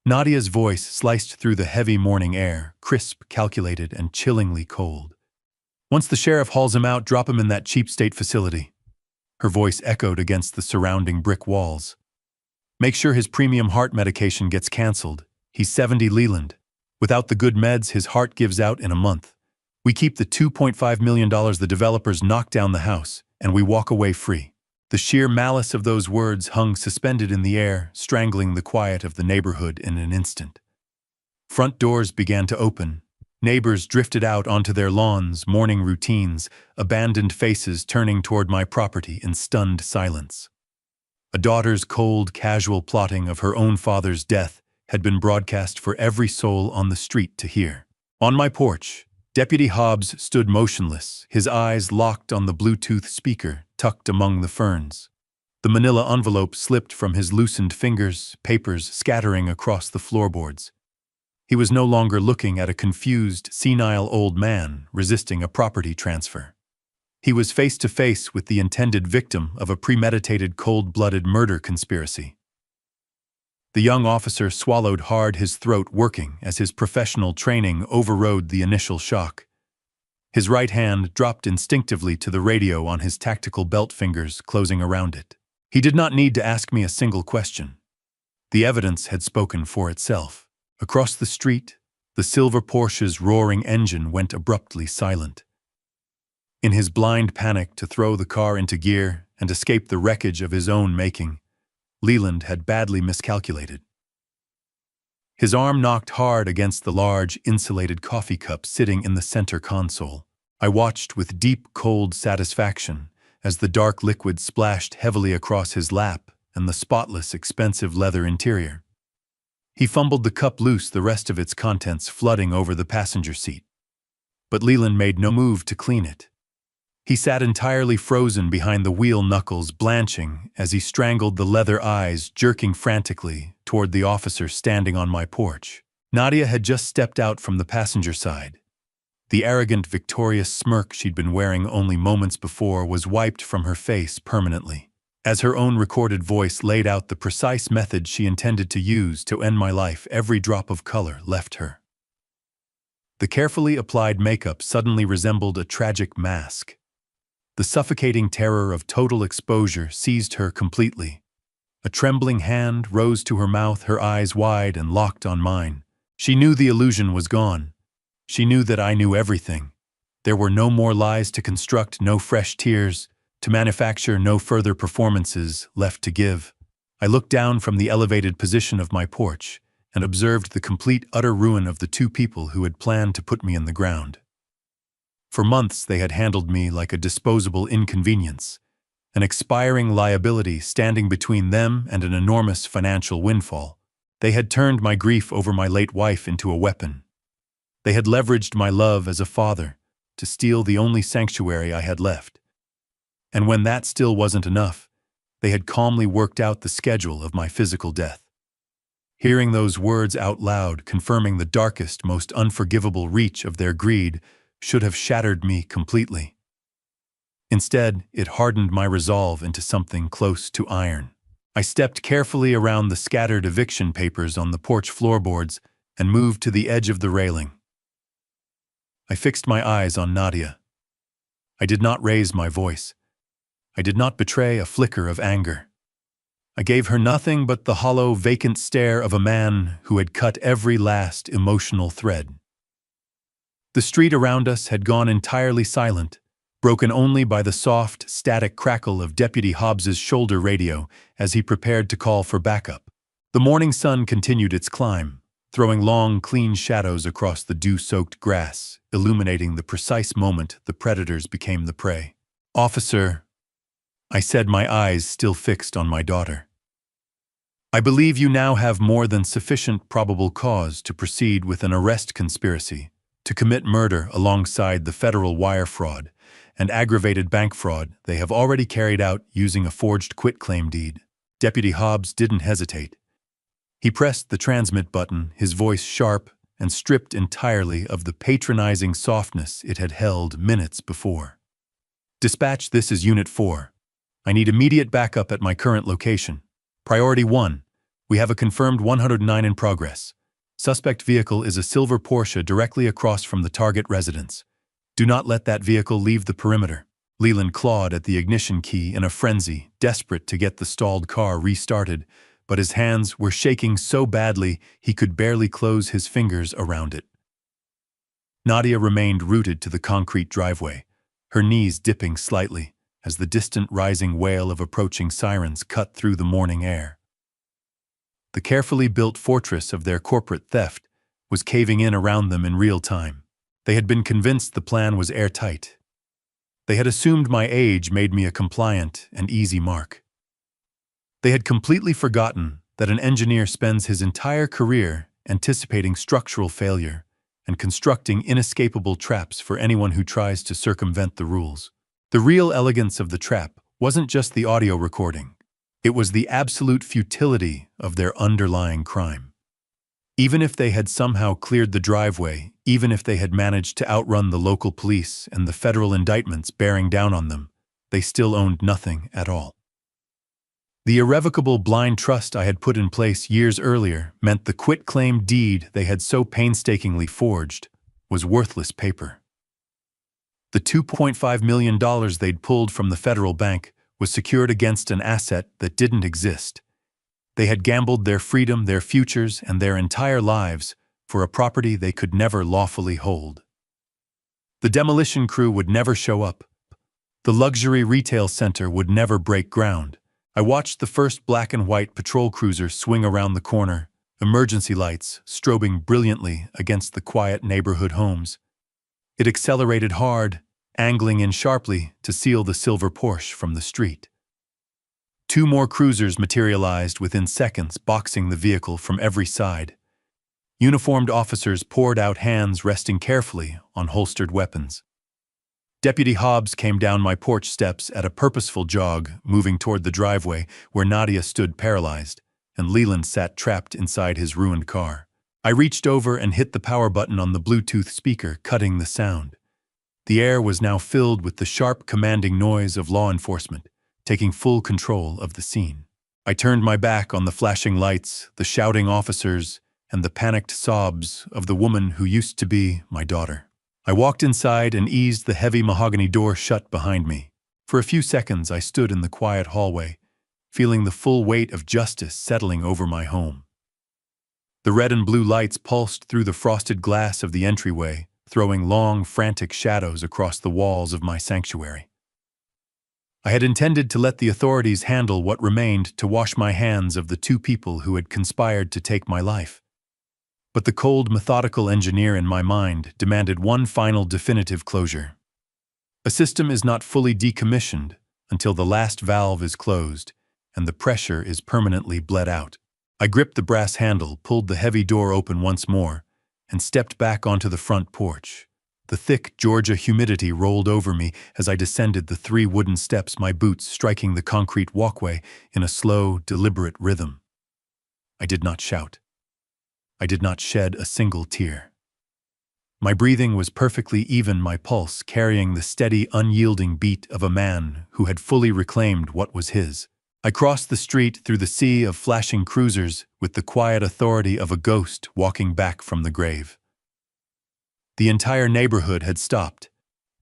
Nadia's voice sliced through the heavy morning air, crisp, calculated, and chillingly cold. "Once the sheriff hauls him out, drop him in that cheap state facility." Her voice echoed against the surrounding brick walls. "Make sure his premium heart medication gets canceled. He's 70, Leland. Without the good meds, his heart gives out in a month. We keep the $2.5 million the developers knock down the house, and we walk away free." The sheer malice of those words hung suspended in the air, strangling the quiet of the neighborhood in an instant. Front doors began to open. Neighbors drifted out onto their lawns, morning routines, abandoned faces turning toward my property in stunned silence. A daughter's cold, casual plotting of her own father's death had been broadcast for every soul on the street to hear. On my porch, Deputy Hobbs stood motionless, his eyes locked on the Bluetooth speaker tucked among the ferns. The manila envelope slipped from his loosened fingers, papers scattering across the floorboards. He was no longer looking at a confused, senile old man resisting a property transfer. He was face to face with the intended victim of a premeditated, cold-blooded murder conspiracy. The young officer swallowed hard, his throat working as his professional training overrode the initial shock. His right hand dropped instinctively to the radio on his tactical belt, fingers closing around it. He did not need to ask me a single question. The evidence had spoken for itself. Across the street, the silver Porsche's roaring engine went abruptly silent. In his blind panic to throw the car into gear and escape the wreckage of his own making, Leland had badly miscalculated. His arm knocked hard against the large, insulated coffee cup sitting in the center console. I watched with deep, cold satisfaction as the dark liquid splashed heavily across his lap and the spotless, expensive leather interior. He fumbled the cup loose, the rest of its contents flooding over the passenger seat. But Leland made no move to clean it. He sat entirely frozen behind the wheel, knuckles blanching as he strangled the leather, eyes jerking frantically toward the officer standing on my porch. Nadia had just stepped out from the passenger side. The arrogant, victorious smirk she'd been wearing only moments before was wiped from her face permanently, as her own recorded voice laid out the precise method she intended to use to end my life. Every drop of color left her. The carefully applied makeup suddenly resembled a tragic mask. The suffocating terror of total exposure seized her completely. A trembling hand rose to her mouth, her eyes wide and locked on mine. She knew the illusion was gone. She knew that I knew everything. There were no more lies to construct, no fresh tears to manufacture, no further performances left to give. I looked down from the elevated position of my porch and observed the complete, utter ruin of the two people who had planned to put me in the ground. For months they had handled me like a disposable inconvenience, an expiring liability standing between them and an enormous financial windfall. They had turned my grief over my late wife into a weapon. They had leveraged my love as a father to steal the only sanctuary I had left. And when that still wasn't enough, they had calmly worked out the schedule of my physical death. Hearing those words out loud, confirming the darkest, most unforgivable reach of their greed, should have shattered me completely. Instead, it hardened my resolve into something close to iron. I stepped carefully around the scattered eviction papers on the porch floorboards and moved to the edge of the railing. I fixed my eyes on Nadia. I did not raise my voice. I did not betray a flicker of anger. I gave her nothing but the hollow, vacant stare of a man who had cut every last emotional thread. The street around us had gone entirely silent, broken only by the soft, static crackle of Deputy Hobbs's shoulder radio as he prepared to call for backup. The morning sun continued its climb, throwing long, clean shadows across the dew-soaked grass, illuminating the precise moment the predators became the prey. "Officer," I said, my eyes still fixed on my daughter, "I believe you now have more than sufficient probable cause to proceed with an arrest conspiracy to commit murder alongside the federal wire fraud and aggravated bank fraud they have already carried out using a forged quitclaim deed." Deputy Hobbs didn't hesitate. He pressed the transmit button, his voice sharp and stripped entirely of the patronizing softness it had held minutes before. "Dispatch, this is Unit 4. I need immediate backup at my current location. Priority 1. We have a confirmed 109 in progress. Suspect vehicle is a silver Porsche directly across from the target residence. Do not let that vehicle leave the perimeter." Leland clawed at the ignition key in a frenzy, desperate to get the stalled car restarted, but his hands were shaking so badly he could barely close his fingers around it. Nadia remained rooted to the concrete driveway, her knees dipping slightly as the distant rising wail of approaching sirens cut through the morning air. The carefully built fortress of their corporate theft was caving in around them in real time. They had been convinced the plan was airtight. They had assumed my age made me a compliant and easy mark. They had completely forgotten that an engineer spends his entire career anticipating structural failure and constructing inescapable traps for anyone who tries to circumvent the rules. The real elegance of the trap wasn't just the audio recording. It was the absolute futility of their underlying crime. Even if they had somehow cleared the driveway, even if they had managed to outrun the local police and the federal indictments bearing down on them, they still owned nothing at all. The irrevocable blind trust I had put in place years earlier meant the quitclaim deed they had so painstakingly forged was worthless paper. The $2.5 million they'd pulled from the federal bank was secured against an asset that didn't exist. They had gambled their freedom, their futures, and their entire lives for a property they could never lawfully hold. The demolition crew would never show up. The luxury retail center would never break ground. I watched the first black and white patrol cruiser swing around the corner, emergency lights strobing brilliantly against the quiet neighborhood homes. It accelerated hard, angling in sharply to seal the silver Porsche from the street. 2 more cruisers materialized within seconds, boxing the vehicle from every side. Uniformed officers poured out, hands resting carefully on holstered weapons. Deputy Hobbs came down my porch steps at a purposeful jog, moving toward the driveway where Nadia stood paralyzed, and Leland sat trapped inside his ruined car. I reached over and hit the power button on the Bluetooth speaker, cutting the sound. The air was now filled with the sharp, commanding noise of law enforcement, taking full control of the scene. I turned my back on the flashing lights, the shouting officers, and the panicked sobs of the woman who used to be my daughter. I walked inside and eased the heavy mahogany door shut behind me. For a few seconds I stood in the quiet hallway, feeling the full weight of justice settling over my home. The red and blue lights pulsed through the frosted glass of the entryway, throwing long, frantic shadows across the walls of my sanctuary. I had intended to let the authorities handle what remained to wash my hands of the 2 people who had conspired to take my life. But the cold, methodical engineer in my mind demanded one final definitive closure. A system is not fully decommissioned until the last valve is closed and the pressure is permanently bled out. I gripped the brass handle, pulled the heavy door open once more, and stepped back onto the front porch. The thick Georgia humidity rolled over me as I descended the 3 wooden steps, my boots striking the concrete walkway in a slow, deliberate rhythm. I did not shout. I did not shed a single tear. My breathing was perfectly even, my pulse carrying the steady, unyielding beat of a man who had fully reclaimed what was his. I crossed the street through the sea of flashing cruisers with the quiet authority of a ghost walking back from the grave. The entire neighborhood had stopped.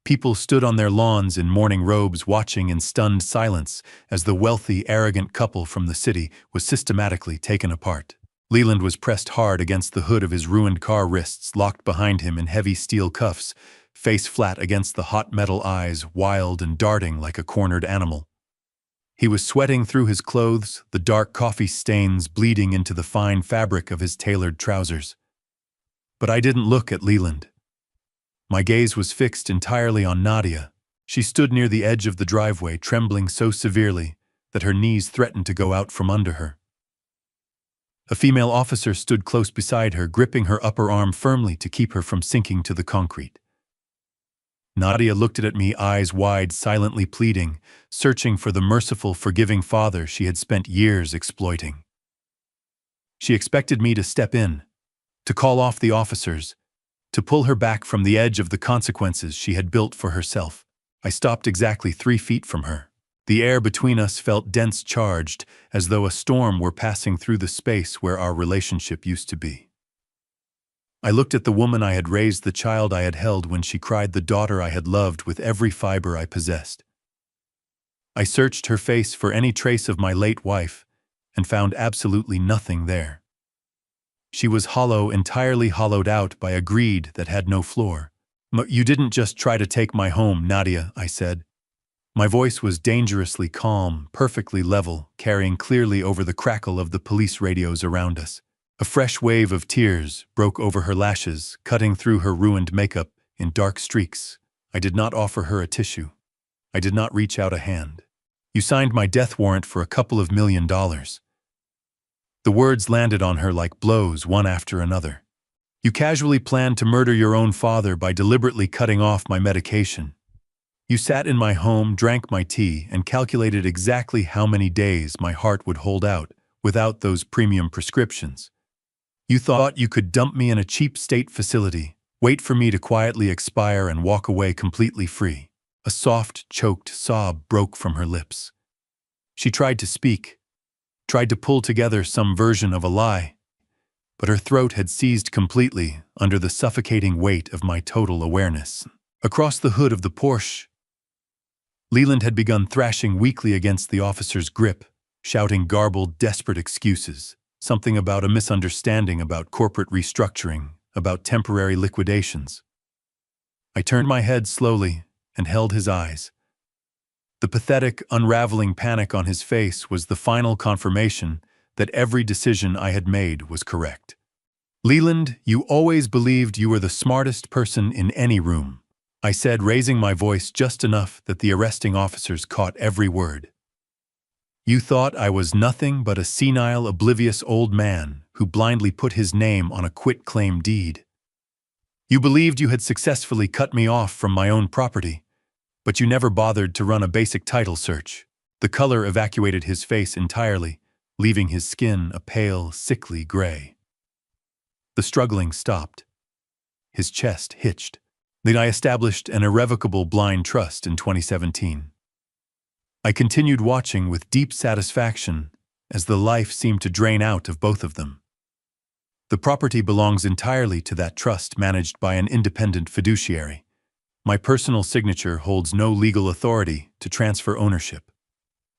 People stood on their lawns in mourning robes, watching in stunned silence as the wealthy, arrogant couple from the city was systematically taken apart. Leland was pressed hard against the hood of his ruined car, wrists locked behind him in heavy steel cuffs, face flat against the hot metal eyes, wild and darting like a cornered animal. He was sweating through his clothes, the dark coffee stains bleeding into the fine fabric of his tailored trousers. But I didn't look at Leland. My gaze was fixed entirely on Nadia. She stood near the edge of the driveway, trembling so severely that her knees threatened to go out from under her. A female officer stood close beside her, gripping her upper arm firmly to keep her from sinking to the concrete. Nadia looked at me, eyes wide, silently pleading, searching for the merciful, forgiving father she had spent years exploiting. She expected me to step in, to call off the officers, to pull her back from the edge of the consequences she had built for herself. I stopped exactly 3 feet from her. The air between us felt dense, charged, as though a storm were passing through the space where our relationship used to be. I looked at the woman I had raised, the child I had held when she cried, the daughter I had loved with every fiber I possessed. I searched her face for any trace of my late wife and found absolutely nothing there. She was hollow, entirely hollowed out by a greed that had no floor. "You didn't just try to take my home, Nadia," I said. My voice was dangerously calm, perfectly level, carrying clearly over the crackle of the police radios around us. A fresh wave of tears broke over her lashes, cutting through her ruined makeup in dark streaks. I did not offer her a tissue. I did not reach out a hand. "You signed my death warrant for a couple of $1 million. The words landed on her like blows, one after another. You casually planned to murder your own father by deliberately cutting off my medication. You sat in my home, drank my tea, and calculated exactly how many days my heart would hold out without those premium prescriptions. You thought you could dump me in a cheap state facility, wait for me to quietly expire and walk away completely free. A soft, choked sob broke from her lips. She tried to speak, tried to pull together some version of a lie, but her throat had seized completely under the suffocating weight of my total awareness. Across the hood of the Porsche, Leland had begun thrashing weakly against the officer's grip, shouting garbled, desperate excuses, something about a misunderstanding about corporate restructuring, about temporary liquidations. I turned my head slowly and held his eyes. The pathetic, unraveling panic on his face was the final confirmation that every decision I had made was correct. Leland, you always believed you were the smartest person in any room, I said, raising my voice just enough that the arresting officers caught every word. You thought I was nothing but a senile, oblivious old man who blindly put his name on a quit-claim deed. You believed you had successfully cut me off from my own property, but you never bothered to run a basic title search. The color evacuated his face entirely, leaving his skin a pale, sickly gray. The struggling stopped. His chest hitched. Then I established an irrevocable blind trust in 2017. I continued watching with deep satisfaction as the life seemed to drain out of both of them. The property belongs entirely to that trust managed by an independent fiduciary. My personal signature holds no legal authority to transfer ownership.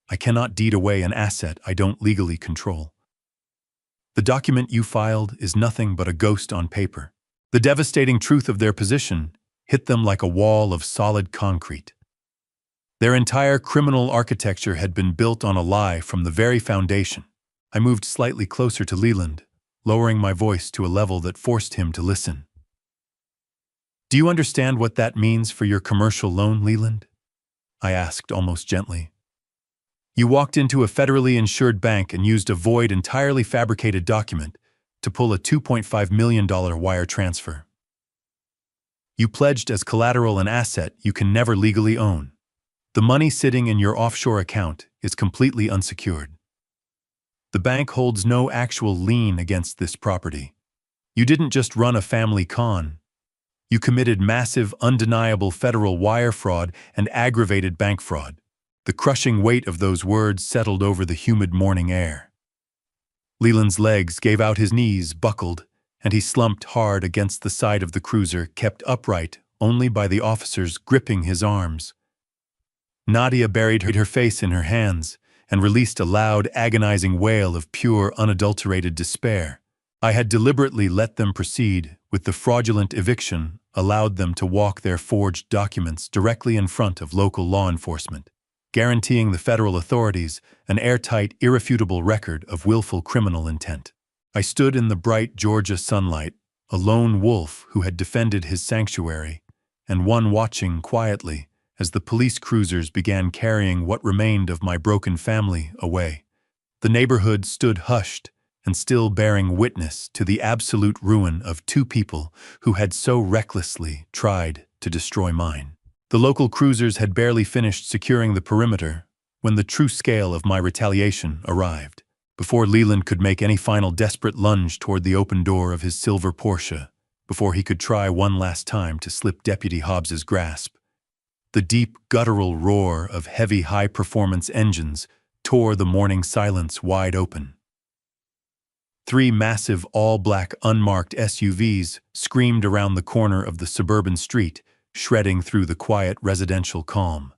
I cannot deed away an asset I don't legally control. The document you filed is nothing but a ghost on paper. The devastating truth of their position hit them like a wall of solid concrete. Their entire criminal architecture had been built on a lie from the very foundation. I moved slightly closer to Leland, lowering my voice to a level that forced him to listen. Do you understand what that means for your commercial loan, Leland? I asked almost gently. You walked into a federally insured bank and used a void, entirely fabricated document to pull a $2.5 million wire transfer. You pledged as collateral an asset you can never legally own. The money sitting in your offshore account is completely unsecured. The bank holds no actual lien against this property. You didn't just run a family con. You committed massive, undeniable federal wire fraud and aggravated bank fraud. The crushing weight of those words settled over the humid morning air. Leland's legs gave out, his knees buckled, and he slumped hard against the side of the cruiser, kept upright only by the officers gripping his arms. Nadia buried her face in her hands and released a loud, agonizing wail of pure, unadulterated despair. I had deliberately let them proceed with the fraudulent eviction, allowed them to walk their forged documents directly in front of local law enforcement, guaranteeing the federal authorities an airtight, irrefutable record of willful criminal intent. I stood in the bright Georgia sunlight, a lone wolf who had defended his sanctuary, and one watching quietly as the police cruisers began carrying what remained of my broken family away. The neighborhood stood hushed and still, bearing witness to the absolute ruin of two people who had so recklessly tried to destroy mine. The local cruisers had barely finished securing the perimeter when the true scale of my retaliation arrived. Before Leland could make any final desperate lunge toward the open door of his silver Porsche, before he could try one last time to slip Deputy Hobbs's grasp, the deep, guttural roar of heavy, high-performance engines tore the morning silence wide open. 3 massive, all-black, unmarked SUVs screamed around the corner of the suburban street, shredding through the quiet residential calm.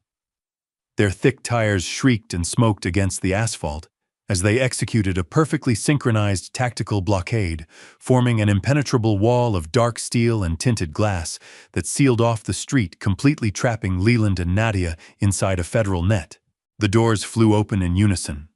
Their thick tires shrieked and smoked against the asphalt as they executed a perfectly synchronized tactical blockade, forming an impenetrable wall of dark steel and tinted glass that sealed off the street, completely trapping Leland and Nadia inside a federal net. The doors flew open in unison.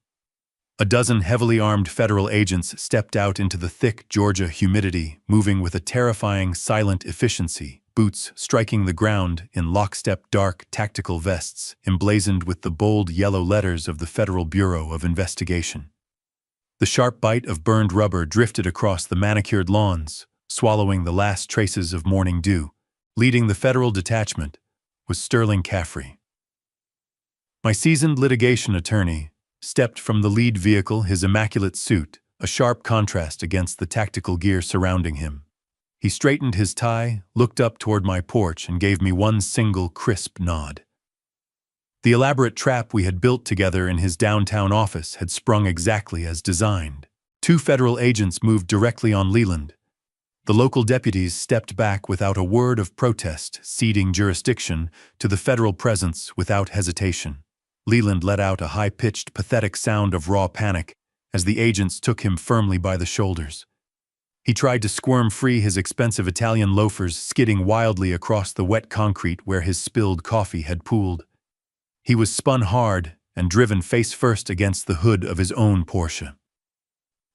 A dozen heavily armed federal agents stepped out into the thick Georgia humidity, moving with a terrifying, silent efficiency, boots striking the ground in lockstep dark tactical vests emblazoned with the bold yellow letters of the Federal Bureau of Investigation. The sharp bite of burned rubber drifted across the manicured lawns, swallowing the last traces of morning dew. Leading the federal detachment was Sterling Caffrey. My seasoned litigation attorney stepped from the lead vehicle, his immaculate suit, a sharp contrast against the tactical gear surrounding him. He straightened his tie, looked up toward my porch, and gave me one single crisp nod. The elaborate trap we had built together in his downtown office had sprung exactly as designed. 2 federal agents moved directly on Leland. The local deputies stepped back without a word of protest, ceding jurisdiction to the federal presence without hesitation. Leland let out a high-pitched, pathetic sound of raw panic as the agents took him firmly by the shoulders. He tried to squirm free, his expensive Italian loafers skidding wildly across the wet concrete where his spilled coffee had pooled. He was spun hard and driven face first against the hood of his own Porsche.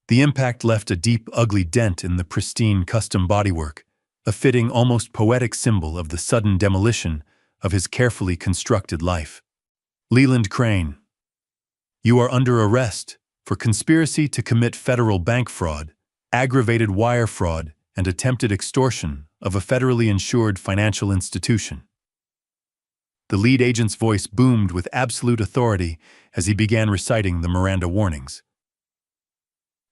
The impact left a deep, ugly dent in the pristine custom bodywork, a fitting, almost poetic symbol of the sudden demolition of his carefully constructed life. Leland Crane, you are under arrest for conspiracy to commit federal bank fraud, aggravated wire fraud, and attempted extortion of a federally insured financial institution. The lead agent's voice boomed with absolute authority as he began reciting the Miranda warnings.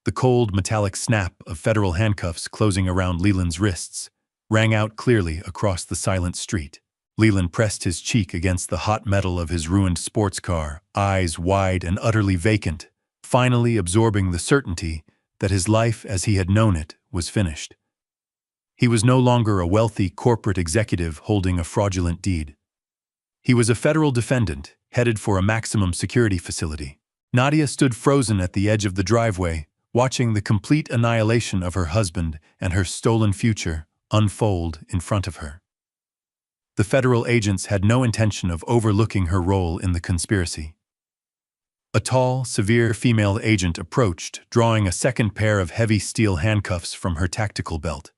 The cold, metallic snap of federal handcuffs closing around Leland's wrists rang out clearly across the silent street. Leland pressed his cheek against the hot metal of his ruined sports car, eyes wide and utterly vacant, finally absorbing the certainty that his life as he had known it was finished. He was no longer a wealthy corporate executive holding a fraudulent deed. He was a federal defendant, headed for a maximum security facility. Nadia stood frozen at the edge of the driveway, watching the complete annihilation of her husband and her stolen future unfold in front of her. The federal agents had no intention of overlooking her role in the conspiracy. A tall, severe female agent approached, drawing a second pair of heavy steel handcuffs from her tactical belt.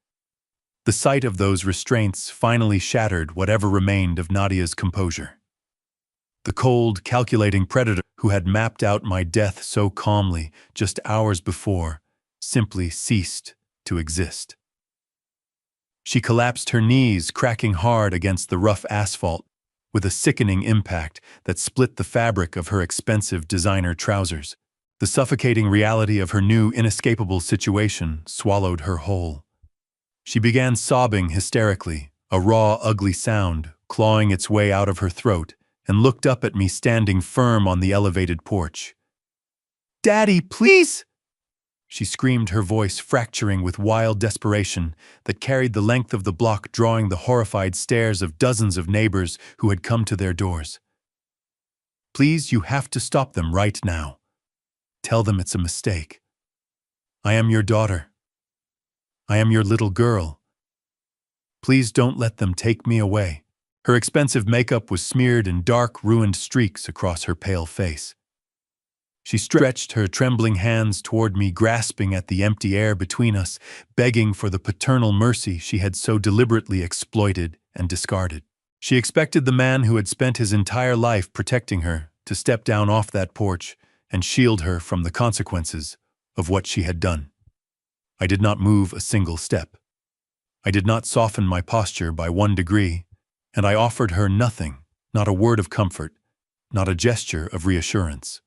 The sight of those restraints finally shattered whatever remained of Nadia's composure. The cold, calculating predator who had mapped out my death so calmly just hours before simply ceased to exist. She collapsed, her knees cracking hard against the rough asphalt with a sickening impact that split the fabric of her expensive designer trousers. The suffocating reality of her new, inescapable situation swallowed her whole. She began sobbing hysterically, a raw, ugly sound clawing its way out of her throat, and looked up at me standing firm on the elevated porch. "Daddy, please!" She screamed, her voice fracturing with wild desperation that carried the length of the block, drawing the horrified stares of dozens of neighbors who had come to their doors. "Please, you have to stop them right now. Tell them it's a mistake. I am your daughter. I am your little girl. Please don't let them take me away." Her expensive makeup was smeared in dark, ruined streaks across her pale face. She stretched her trembling hands toward me, grasping at the empty air between us, begging for the paternal mercy she had so deliberately exploited and discarded. She expected the man who had spent his entire life protecting her to step down off that porch and shield her from the consequences of what she had done. I did not move a single step. I did not soften my posture by 1 degree, and I offered her nothing, not a word of comfort, not a gesture of reassurance.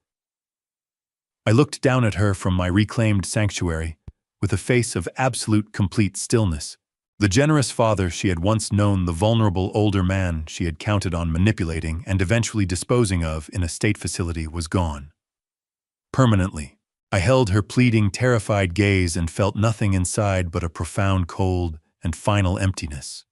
I looked down at her from my reclaimed sanctuary with a face of absolute, complete stillness. The generous father she had once known, the vulnerable older man she had counted on manipulating and eventually disposing of in a state facility, was gone. Permanently. I held her pleading, terrified gaze and felt nothing inside but a profound cold and final emptiness.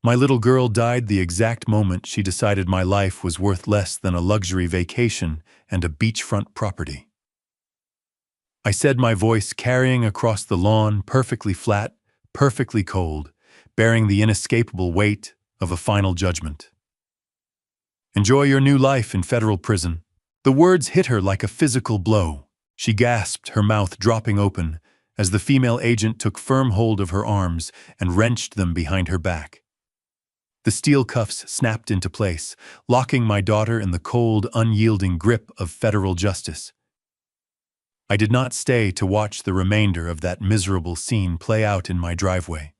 My little girl died the exact moment she decided my life was worth less than a luxury vacation and a beachfront property. I said, my voice carrying across the lawn, perfectly flat, perfectly cold, bearing the inescapable weight of a final judgment. "Enjoy your new life in federal prison." The words hit her like a physical blow. She gasped, her mouth dropping open, as the female agent took firm hold of her arms and wrenched them behind her back. The steel cuffs snapped into place, locking my daughter in the cold, unyielding grip of federal justice. I did not stay to watch the remainder of that miserable scene play out in my driveway.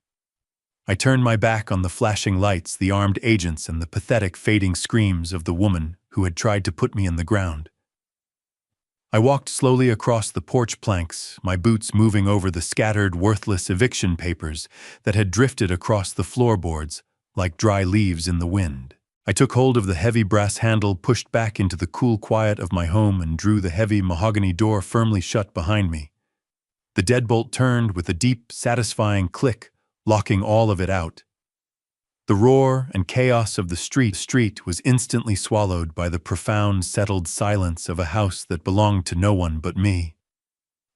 I turned my back on the flashing lights, the armed agents, and the pathetic fading screams of the woman who had tried to put me in the ground. I walked slowly across the porch planks, my boots moving over the scattered, worthless eviction papers that had drifted across the floorboards like dry leaves in the wind. I took hold of the heavy brass handle, pushed back into the cool quiet of my home, and drew the heavy mahogany door firmly shut behind me. The deadbolt turned with a deep, satisfying click, locking all of it out. The roar and chaos of the street was instantly swallowed by the profound, settled silence of a house that belonged to no one but me.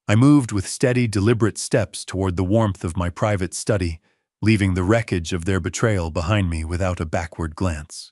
I moved with steady, deliberate steps toward the warmth of my private study, leaving the wreckage of their betrayal behind me without a backward glance.